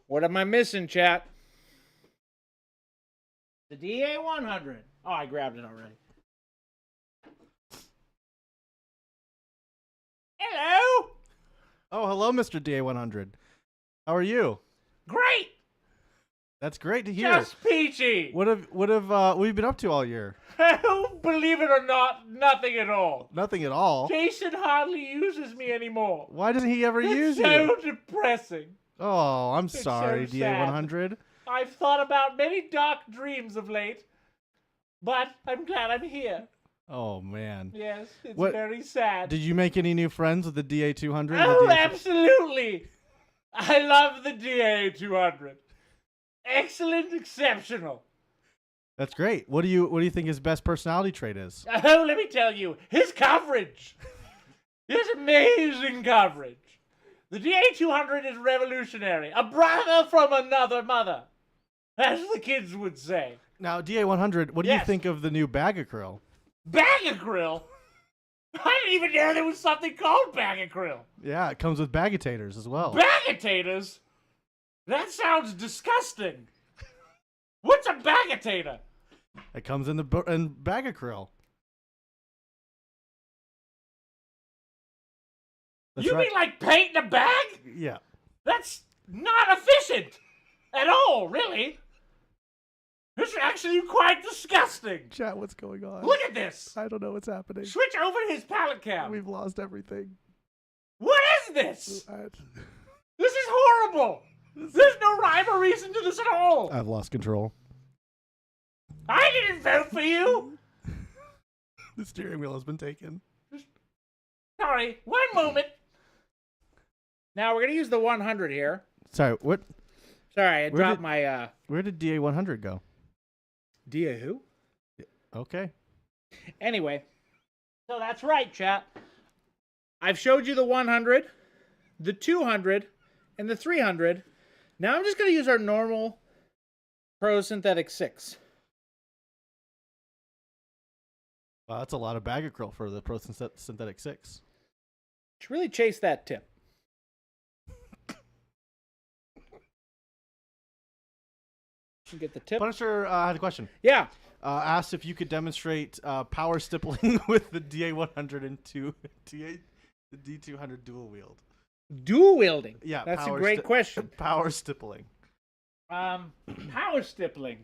What am I missing, chat? The DA 100. Oh, I grabbed it already. Hello. Oh, hello, Mr. DA 100. How are you? Great. That's great to hear. Just peachy. What have we been up to all year? Believe it or not, nothing at all. Nothing at all. Jason hardly uses me anymore. Why doesn't he ever use It's you? so depressing. Oh, I'm It's sorry, so DA sad. 100. I've thought about many dark dreams of late, but I'm glad I'm here. Oh man. Yes, it's What- very sad. Did you make any new friends with the DA 200? Oh, absolutely. I love the DA 200. Excellent, exceptional. That's great. What do you think his best personality trait is? Oh, let me tell you, his coverage. His amazing coverage. The DA 200 is revolutionary. A brother from another mother, as the kids would say. Now, DA 100, what do you Yes. think of the new Acril? Acril? I didn't even know there was something called Acril. Yeah, it comes with bagitators as well. Bagatator? That sounds disgusting. What's a bagatator? It comes in Acril. That's You right. mean like paint in a bag? Yeah. That's not efficient at all, really. It's actually quite disgusting. Chat, what's going on? Look at this. I don't know what's happening. Switch over to his palette cam. We've lost everything. What is this? This is horrible. There's no rhyme or reason to this at all. I've lost control. I didn't vote for you. The steering wheel has been taken. Sorry, one moment. Now we're going to use the 100 here. Sorry, what? Sorry, I Where dropped did- my Where did DA 100 go? DA who? Okay. Anyway, so that's right, chat. I've showed you the 100, the 200, and the 300. Now I'm just going to use our normal Pro Synthetic 6. Wow, that's a lot of Acril for the Pro Synthetic 6. Just really chase that tip. You get the tip? Punisher had a question. Yeah. Asked if you could demonstrate power stippling with the DA 100 and the D200 dual wield. Dual wielding. Yeah, That's a power great question. Power stippling. Power stippling.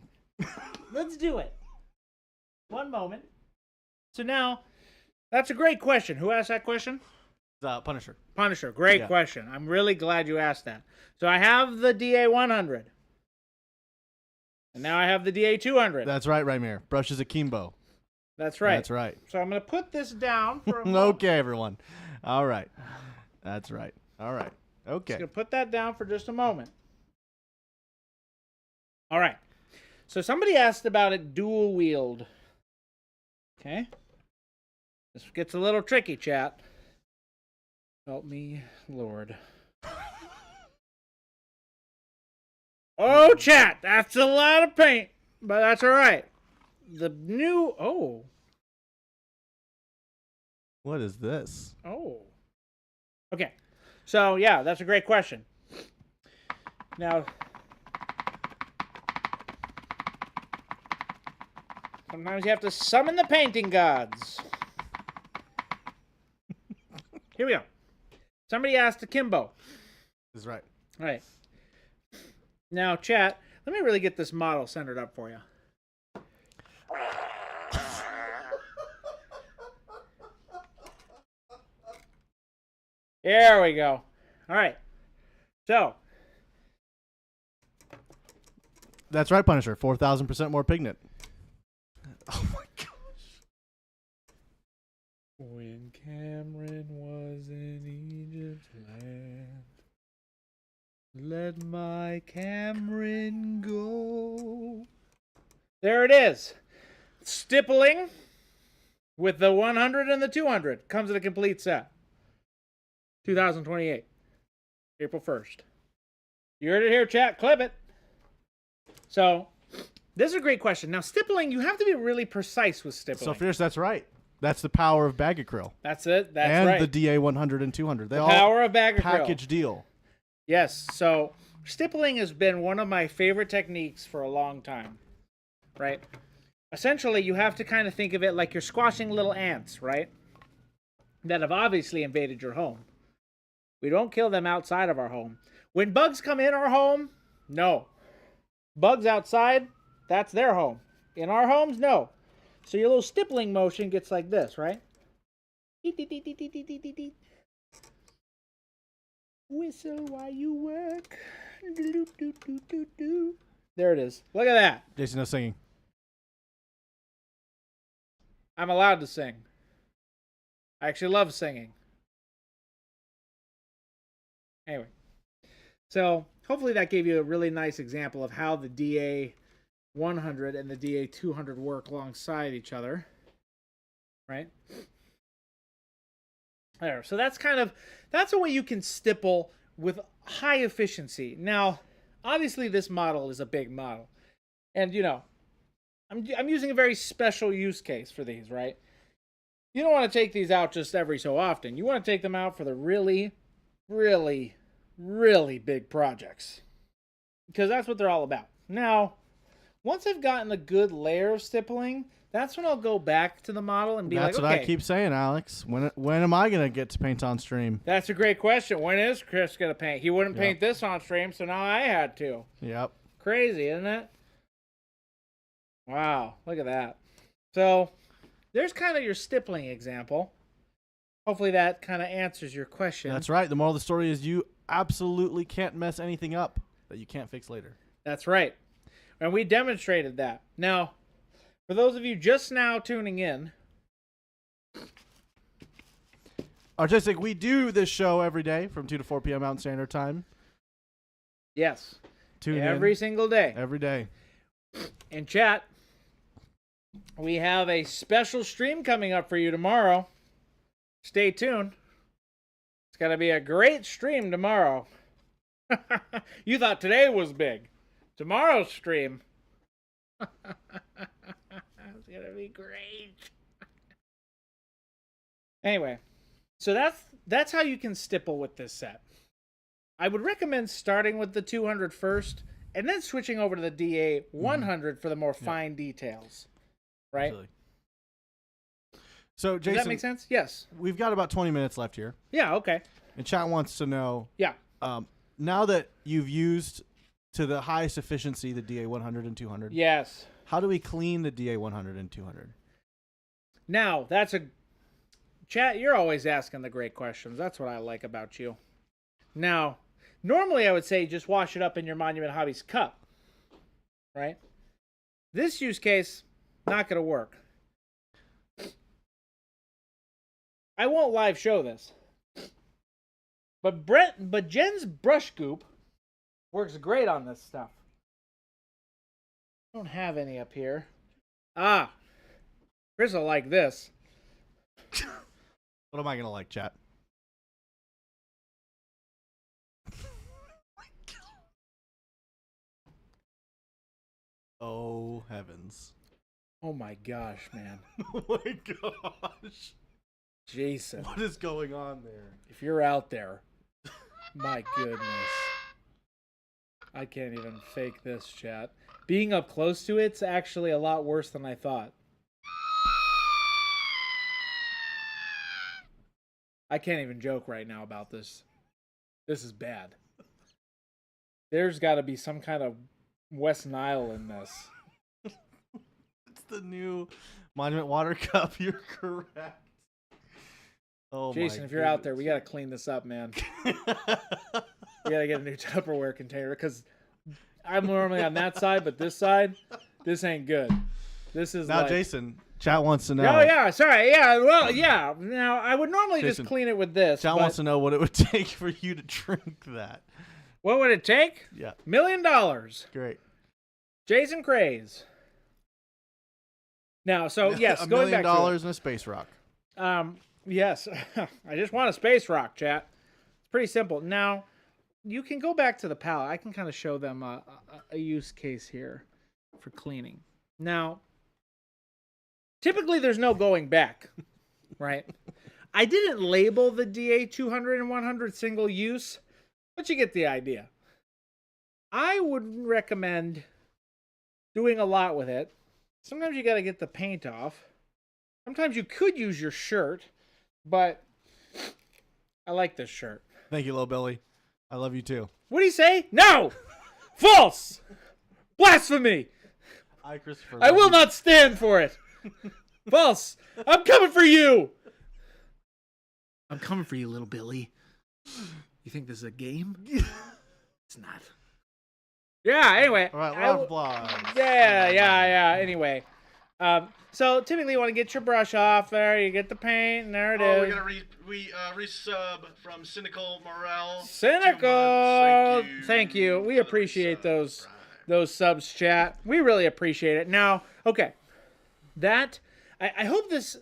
Let's do it. One moment. So now, that's a great question. Who asked that question? Punisher. Punisher. Great Yeah. question. I'm really glad you asked that. So I have the DA 100. And now I have the DA 200. That's right, Raimir. Brushes akimbo. That's right. That's right. So I'm going to put this down for a moment. Okay, everyone. All right. That's right. All right. Okay. Just going to put that down for just a moment. All right. So somebody asked about it dual wield. Okay. This gets a little tricky, chat. Help me, Lord. Oh, chat, that's a lot of paint, but that's all right. The new, What is this? Okay. So, yeah, that's a great question. Now, sometimes you have to summon the painting gods. Here we go. Somebody asked Akimbo. That's right. All right. Now, chat, let me really get this model centered up for you. There we go. All right. So. That's right, Punisher. 4,000% more pigment. Oh my gosh. When Cameron was in Egypt's land, let my Cameron go. There it is. Stippling with the 100 and the 200. Comes in a complete set. 2028. April 1st. You heard it here, chat. Clip it. So, this is a great question. Now, stippling, you have to be really precise with stippling. So, Fierce, that's right. That's the power of bag acryl. That's it. That's and right. And the DA 100 and 200. They the all power of bag acryl. Package deal. Yes. So, stippling has been one of my favorite techniques for a long time. Right? Essentially, you have to kind of think of it like you're squashing little ants, right? That have obviously invaded your home. We don't kill them outside of our home. When bugs come in our home, no. Bugs outside, that's their home. In our homes, no. So your little stippling motion gets like this, right? Whistle while you work. There it is. Look at that. Jason, no singing. I'm allowed to sing. I actually love singing. Anyway, so hopefully that gave you a really nice example of how the DA 100 and the DA 200 work alongside each other, right? There. So that's a way you can stipple with high efficiency. Now, obviously this model is a big model, and you know, I'm using a very special use case for these, right? You don't want to take these out just every so often. You want to take them out for the really, really, really big projects, because that's what they're all about. Now, once I've gotten a good layer of stippling, that's when I'll go back to the model and be That's like, what okay. I keep saying, Alex. When am I going to get to paint on stream? That's a great question. When is Chris going to paint? He wouldn't paint this on stream, so now I had to. Yep. Crazy, isn't it? Wow, look at that. So, there's kind of your stippling example. Hopefully that kind of answers your question. That's right. The moral of the story is you absolutely can't mess anything up that you can't fix later. That's right. And we demonstrated that. Now, for those of you just now tuning in. Artistic, we do this show every day from 2 to 4 p.m. Mountain Standard Time. Yes. Tune in. Every single day. Every day. In chat, we have a special stream coming up for you tomorrow. Stay tuned. It's going to be a great stream tomorrow. You thought today was big. Tomorrow's stream. It's going to be great. Anyway, so that's how you can stipple with this set. I would recommend starting with the 200 first and then switching over to the DA 100 for the more fine details. Right? Absolutely. So, Jason, does that make sense? Yes. We've got about 20 minutes left here. Yeah, okay. And chat wants to know, Yeah. now that you've used to the highest efficiency the DA 100 and 200, Yes. how do we clean the DA 100 and 200? Now, that's a... Chat, you're always asking the great questions. That's what I like about you. Now, normally I would say just wash it up in your Monument Hobbies cup. Right? This use case, not going to work. I won't live show this. But Jen's brush goop works great on this stuff. I don't have any up here. Ah, Chris will like this. What am I gonna like, chat? Oh heavens! Oh my gosh, man. Oh my gosh! Jason, What is going on there? if you're out there, my goodness. I can't even fake this, chat. Being up close to it's actually a lot worse than I thought. I can't even joke right now about this. This is bad. There's got to be some kind of West Nile in this. It's the new Monument Water Cup. You're correct. Oh, Jason, my if you're out there, we got to clean this up, man. We got to get a new Tupperware container because I'm normally on that side, but this side, this ain't good. This is now, like... Jason. Chat wants to know. Oh, yeah, sorry. Yeah, well, yeah. Now, I would normally Jason, just clean it with this. Chat wants to know what it would take for you to drink that. What would it take? Yeah. $1 million. Great. Jason Craze. Now, so, yes, $1 going million back to it. and a space rock. Yes. I just want a space rock, chat. It's pretty simple. Now, you can go back to the palette. I can kind of show them a use case here for cleaning. Now, typically there's no going back, right? I didn't label the DA 200 and 100 single use, but you get the idea. I would recommend doing a lot with it. Sometimes you got to get the paint off. Sometimes you could use your shirt, but I like this shirt. Thank you, Little Billy. I love you too. What do you say? No! False! Blasphemy! Christopher. I will not stand for it. False! I'm coming for you! I'm coming for you, little Billy. You think this is a game? It's not. Yeah, anyway. All right, round of applause. Yeah. Anyway. So typically you want to get your brush off there. You get the paint, and there it is. We got to resub from Cynical Morel. Cynical! Thank you. We appreciate those subs, chat. We really appreciate it. Now, okay. I hope this,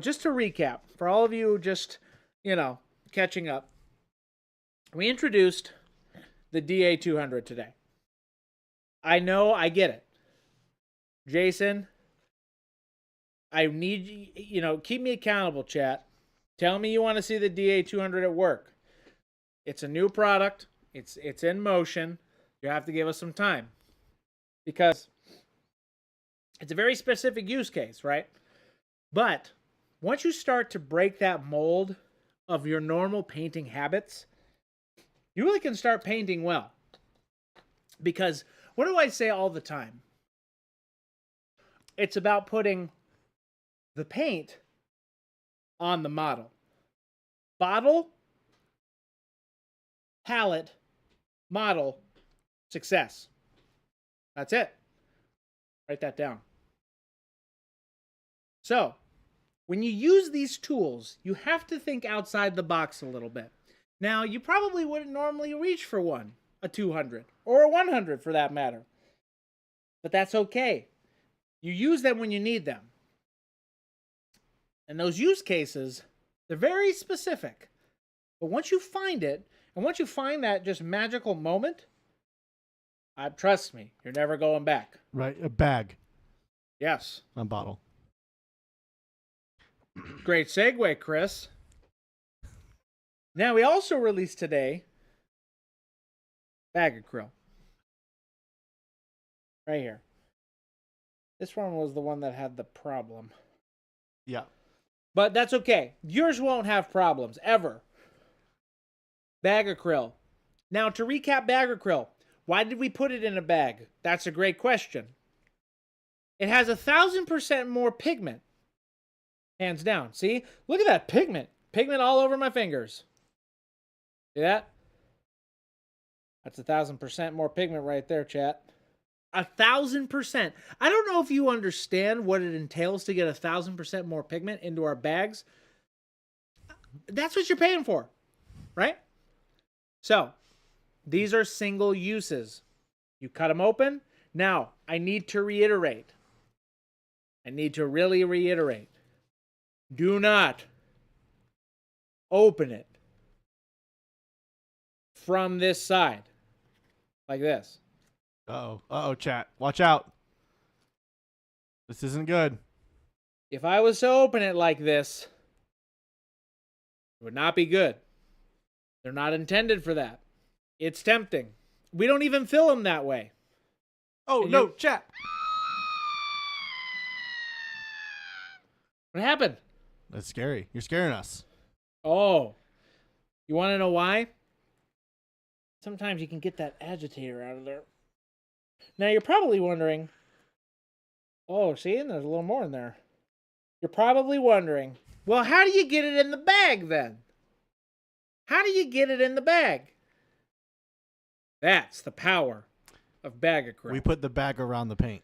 just to recap, for all of you just, catching up. We introduced the DA200 today. I know, I get it. Jason, I need, keep me accountable, chat. Tell me you want to see the DA200 at work. It's a new product. It's in motion. You have to give us some time. Because it's a very specific use case, right? But once you start to break that mold of your normal painting habits, you really can start painting well. Because what do I say all the time? It's about putting the paint on the model. Bottle, palette, model, success. That's it. Write that down. So, when you use these tools, you have to think outside the box a little bit. Now, you probably wouldn't normally reach for one, a 200, or a 100 for that matter. But that's okay. You use them when you need them. And those use cases, they're very specific. But once you find it, and once you find that just magical moment, trust me, you're never going back. Right, a bag. Yes. A bottle. Great segue, Chris. Now, we also released today Acril. Right here. This one was the one that had the problem. Yeah. But that's okay. Yours won't have problems, ever. Acril. Now, to recap Acril, why did we put it in a bag? That's a great question. It has 1,000% more pigment. Hands down. See? Look at that pigment. Pigment all over my fingers. See that? That's 1,000% more pigment right there, chat. 1,000%. I don't know if you understand what it entails to get 1,000% more pigment into our bags. That's what you're paying for, right? So, these are single uses. You cut them open. Now, I need to reiterate. I need to really reiterate. Do not open it from this side. Like this. Uh-oh. Uh-oh, chat. Watch out. This isn't good. If I was to open it like this, it would not be good. They're not intended for that. It's tempting. We don't even fill them that way. Oh, And no, chat. What happened? That's scary. You're scaring us. Oh. You want to know why? Sometimes you can get that agitator out of there. Now you're probably wondering, oh, see, and there's a little more in there. You're probably wondering, well, how do you get it in the bag then? How do you get it in the bag? That's the power of bag acrylic. We put the bag around the paint.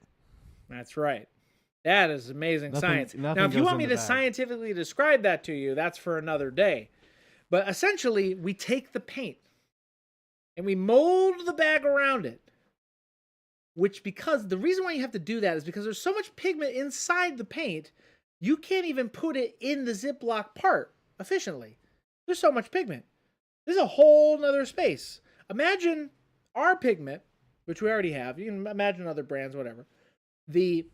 That's right. That is amazing science. Now, if you want me to scientifically describe that to you, that's for another day. But essentially, we take the paint and we mold the bag around it. Because the reason why you have to do that is because there's so much pigment inside the paint, you can't even put it in the Ziploc part efficiently. There's so much pigment. There's a whole nother space. Imagine our pigment, which we already have. You can imagine other brands, whatever. The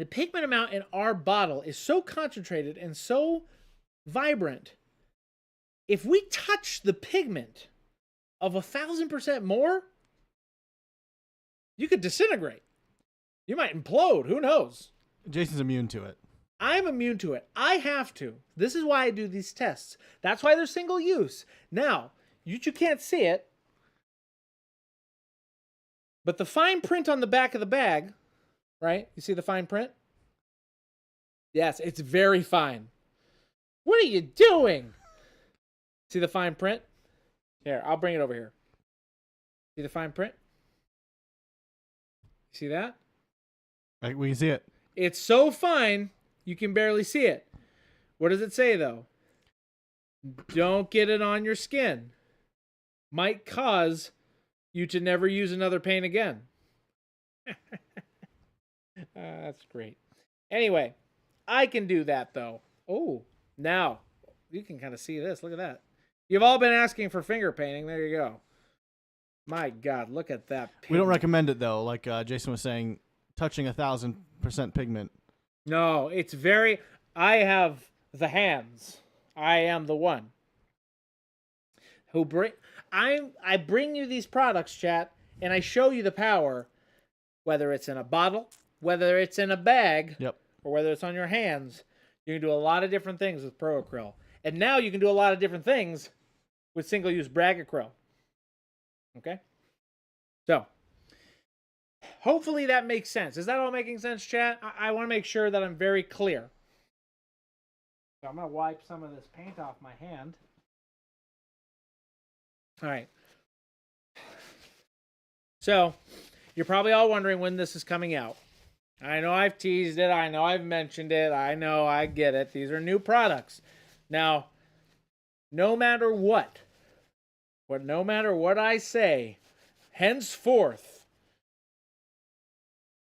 pigment amount in our bottle is so concentrated and so vibrant. If we touch the pigment of 1,000% more, you could disintegrate. You might implode. Who knows? Jason's immune to it. I'm immune to it. I have to. This is why I do these tests. That's why they're single use. Now, you can't see it, but the fine print on the back of the bag, right? You see the fine print? Yes, it's very fine. What are you doing? See the fine print? Here, I'll bring it over here. See the fine print? See that? We can see it. It's so fine, you can barely see it. What does it say, though? Don't get it on your skin. Might cause you to never use another paint again. That's great. Anyway, I can do that, though. Oh, now, you can kind of see this. Look at that. You've all been asking for finger painting. There you go. My God, look at that pigment. We don't recommend it, though. Like Jason was saying, touching 1,000% pigment. No, it's very... I have the hands. I am the one who bring... I bring you these products, chat, and I show you the power, whether it's in a bottle, whether it's in a bag, Yep. or whether it's on your hands. You can do a lot of different things with Pro Acryl. And now you can do a lot of different things with single-use brag acryl. Okay? So, hopefully that makes sense. Is that all making sense, chat? I want to make sure that I'm very clear. So I'm going to wipe some of this paint off my hand. All right. So, you're probably all wondering when this is coming out. I know I've teased it. I know I've mentioned it. I know, I get it. These are new products. Now, no matter what I say, henceforth,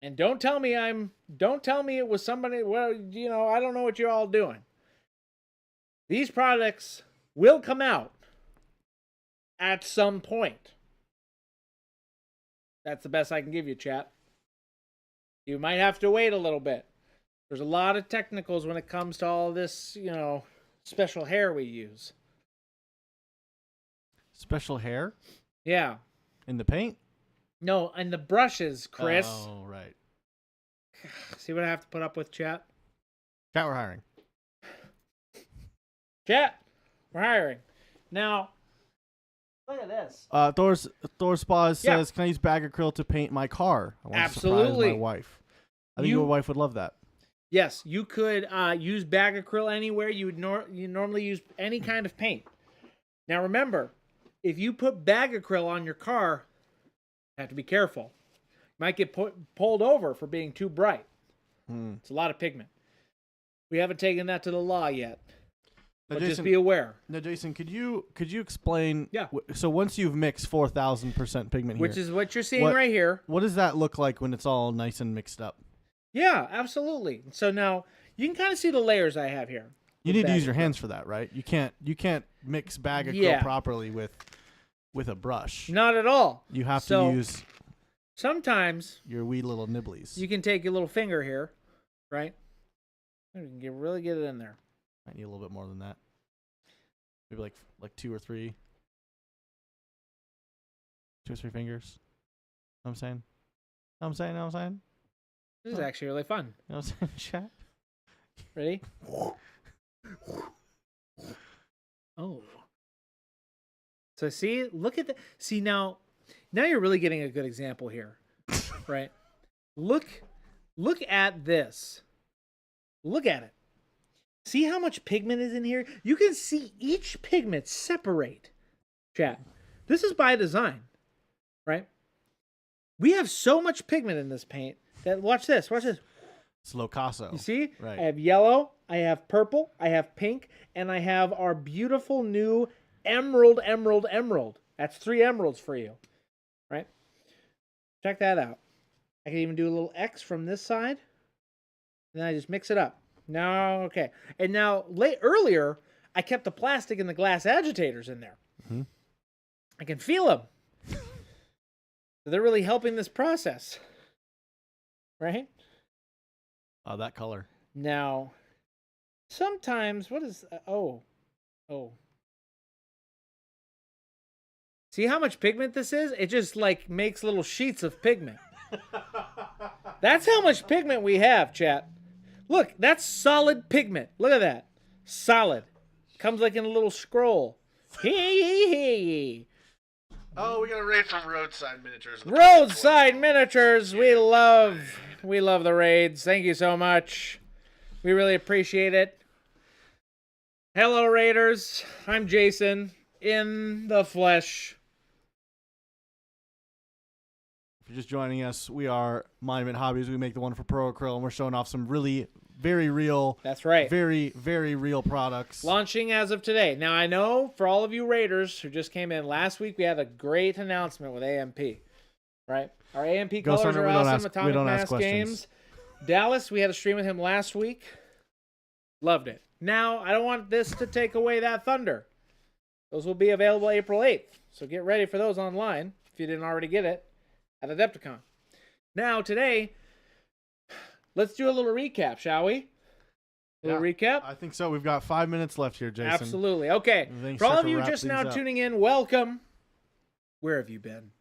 and don't tell me it was somebody, well, you know, I don't know what you're all doing. These products will come out at some point. That's the best I can give you, chat. You might have to wait a little bit. There's a lot of technicals when it comes to all this, you know, special hair we use. Special hair? Yeah. In the paint? No, and the brushes, Chris. Oh, right. See what I have to put up with, chat? Chat, we're hiring. Chat, we're hiring. Now, look at this. Thor Spa says, Yeah. can I use bag acryl to paint my car? I want to Absolutely. surprise my wife. I think your wife would love that. Yes, you could use bag acryl anywhere. You would you normally use any kind of paint. Now remember, if you put bag acryl on your car, you have to be careful. You might get pulled over for being too bright. It's a lot of pigment. We haven't taken that to the law yet. But just be aware. Now, Jason, could you explain? Yeah. So once you've mixed 4,000% pigment Which here, is what you're seeing right here. what does that look like when it's all nice and mixed up? Yeah, absolutely. So now you can kind of see the layers I have here. You need to use your hands for that, right? You can't mix bag acryl properly with a brush. Not at all. You have to use sometimes your wee little nibblies. You can take your little finger here, right? You can really get it in there. I need a little bit more than that. Maybe like 2 or 3. 2 or 3 fingers. Know what I'm saying? Know what I'm saying? This is actually really fun. You know what I'm saying, chat? Ready? Oh. So see, look at that. See now you're really getting a good example here, right? Look at this. Look at it. See how much pigment is in here? You can see each pigment separate. Chat. This is by design, right? We have so much pigment in this paint that watch this. It's Locasso. You see? Right. I have yellow, I have purple, I have pink, and I have our beautiful new emerald. That's 3 emeralds for you, right? Check that out. I can even do a little X from this side. And then I just mix it up. Now, okay. And now, earlier, I kept the plastic and the glass agitators in there. Mm-hmm. I can feel them. So they're really helping this process. Right? Oh, that color. Now, sometimes, what is... oh. See how much pigment this is? It just, like, makes little sheets of pigment. That's how much pigment we have, chat. Look, that's solid pigment. Look at that. Solid. Comes like in a little scroll. Hey. Oh, we got a raid from Roadside Miniatures. Roadside Miniatures. We love the raids. Thank you so much. We really appreciate it. Hello, Raiders. I'm Jason in the flesh. If you're just joining us, we are Monument Hobbies. We make the one for Pro Acryl, and we're showing off some really very real. That's right. Very, very real products. Launching as of today. Now, I know for all of you Raiders who just came in, last week we had a great announcement with AMP. Right? Our AMP colors are awesome. Atomic Mass Games. Dallas, we had a stream with him last week. Loved it. Now, I don't want this to take away that thunder. Those will be available April 8th. So get ready for those online if you didn't already get it at Adepticon. Now, today, let's do a little recap, shall we? Recap? I think so. We've got 5 minutes left here, Jason. Absolutely. Okay. For all of you just now tuning in, welcome. Where have you been?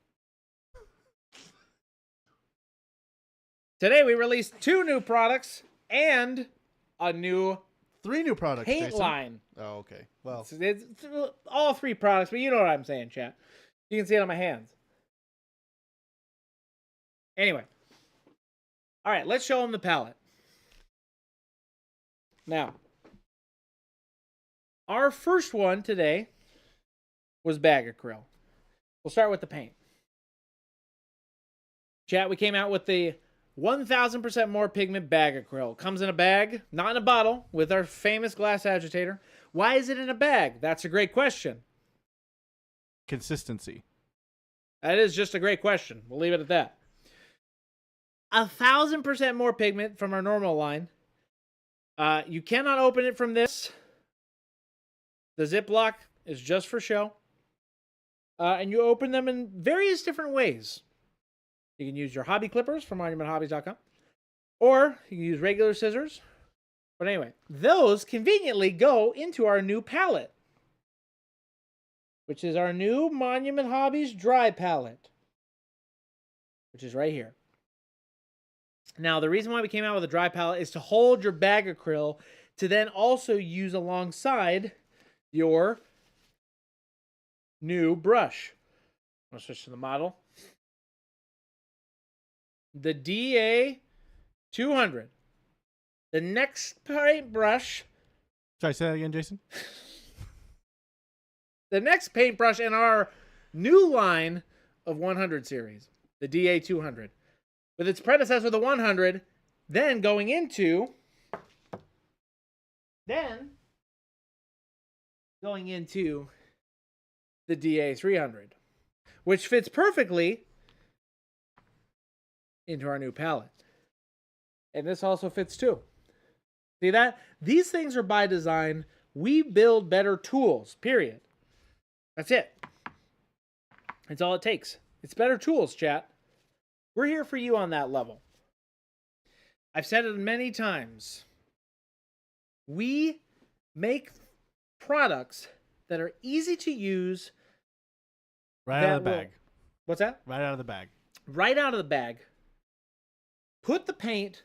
Today, we released 2 new products and a new 3 new products, paint Jason. line. Oh, okay. Well, it's all 3 products, but you know what I'm saying, chat. You can see it on my hands. Anyway. All right, let's show them the palette. Now, our first one today was bag acryl. We'll start with the paint. Chat, we came out with the 1,000% more pigment bag acryl. Comes in a bag, not in a bottle, with our famous glass agitator. Why is it in a bag? That's a great question. Consistency. That is just a great question. We'll leave it at that. 1,000% more pigment from our normal line. You cannot open it from this. The Ziploc is just for show. And you open them in various different ways. You can use your hobby clippers from monumenthobbies.com. Or you can use regular scissors. But anyway, those conveniently go into our new palette, which is our new Monument Hobbies dry palette, which is right here. Now, the reason why we came out with a dry palette is to hold your bag acryl to then also use alongside your new brush. I'm going to switch to the model. The DA200. The next paintbrush. Should I say that again, Jason? The next paintbrush in our new line of 100 series. The DA200. With its predecessor, the 100. Then going into... going into the DA300, which fits perfectly into our new palette. And this also fits too. See that? These things are by design. We build better tools, period. That's it. That's all it takes. It's better tools, chat. We're here for you on that level. I've said it many times. We make products that are easy to use. Right out of the bag. What's that? Right out of the bag. Right out of the bag. Put the paint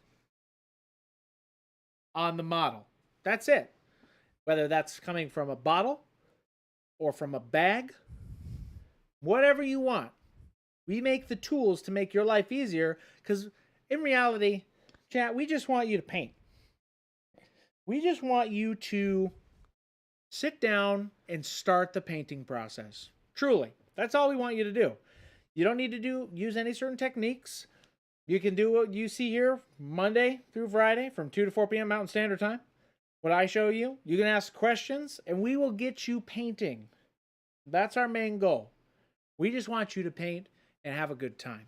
on the model. That's it. Whether that's coming from a bottle or from a bag, whatever you want. We make the tools to make your life easier, because in reality, chat, we just want you to paint. We just want you to sit down and start the painting process. Truly. That's all we want you to do. You don't need to use any certain techniques. You can do what you see here Monday through Friday from 2 to 4 p.m. Mountain Standard Time. What I show you, you can ask questions and we will get you painting. That's our main goal. We just want you to paint and have a good time.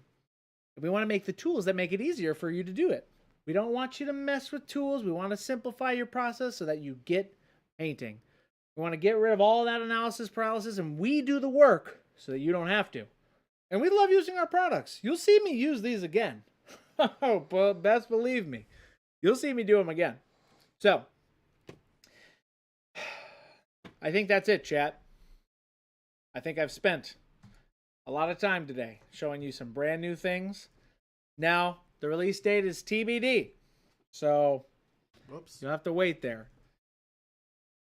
And we want to make the tools that make it easier for you to do it. We don't want you to mess with tools. We want to simplify your process so that you get painting. We want to get rid of all that analysis paralysis, and we do the work so that you don't have to. And we love using our products. You'll see me use these again. Oh, best believe me. You'll see me do them again. So, I think that's it, chat. I think I've spent a lot of time today showing you some brand new things. Now, the release date is TBD. So, Whoops. you'll have to wait there.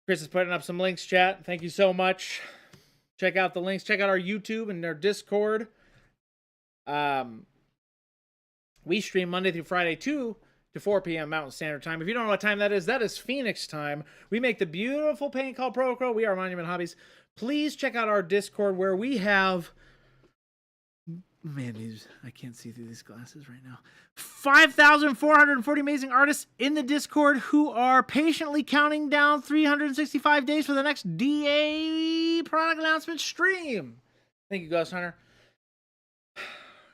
Chris is putting up some links, chat. Thank you so much. Check out the links. Check out our YouTube and our Discord. We stream Monday through Friday, 2 to 4 p.m. Mountain Standard Time. If you don't know what time that is Phoenix time. We make the beautiful paint called Protocol. We are Monument Hobbies. Please check out our Discord where we have... Man, I can't see through these glasses right now. 5,440 amazing artists in the Discord who are patiently counting down 365 days for the next DA product announcement stream. Thank you, Ghost Hunter.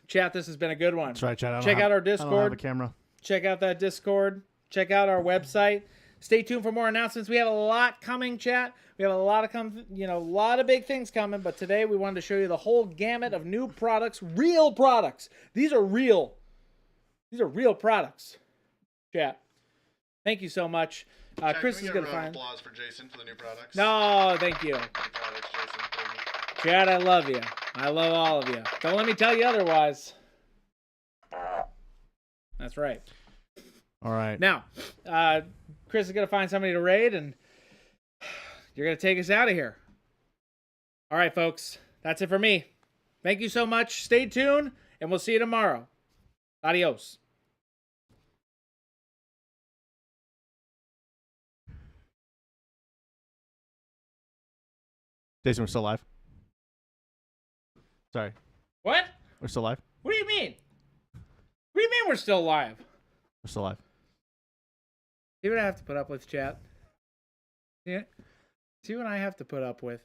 Chat, this has been a good one. That's right, chat. Check out our I don't have Discord. a camera. Check out that Discord. Check out our website. Stay tuned for more announcements. We have a lot coming, chat. We have a lot of big things coming. But today we wanted to show you the whole gamut of new products, real products. These are real. These are real products, chat. Thank you so much. Jack, Chris can is we gonna get a round find. of applause for Jason for the new products. No, thank you, New products, Jason. Thank you. chat. I love you. I love all of you. Don't let me tell you otherwise. That's right. All right. Now, Chris is going to find somebody to raid, and you're going to take us out of here. All right, folks. That's it for me. Thank you so much. Stay tuned, and we'll see you tomorrow. Adios. Jason, we're still live. Sorry. What? We're still live. What do you mean? What do you mean we're still live? We're still live. See what I have to put up with, chat? Yeah. See what I have to put up with.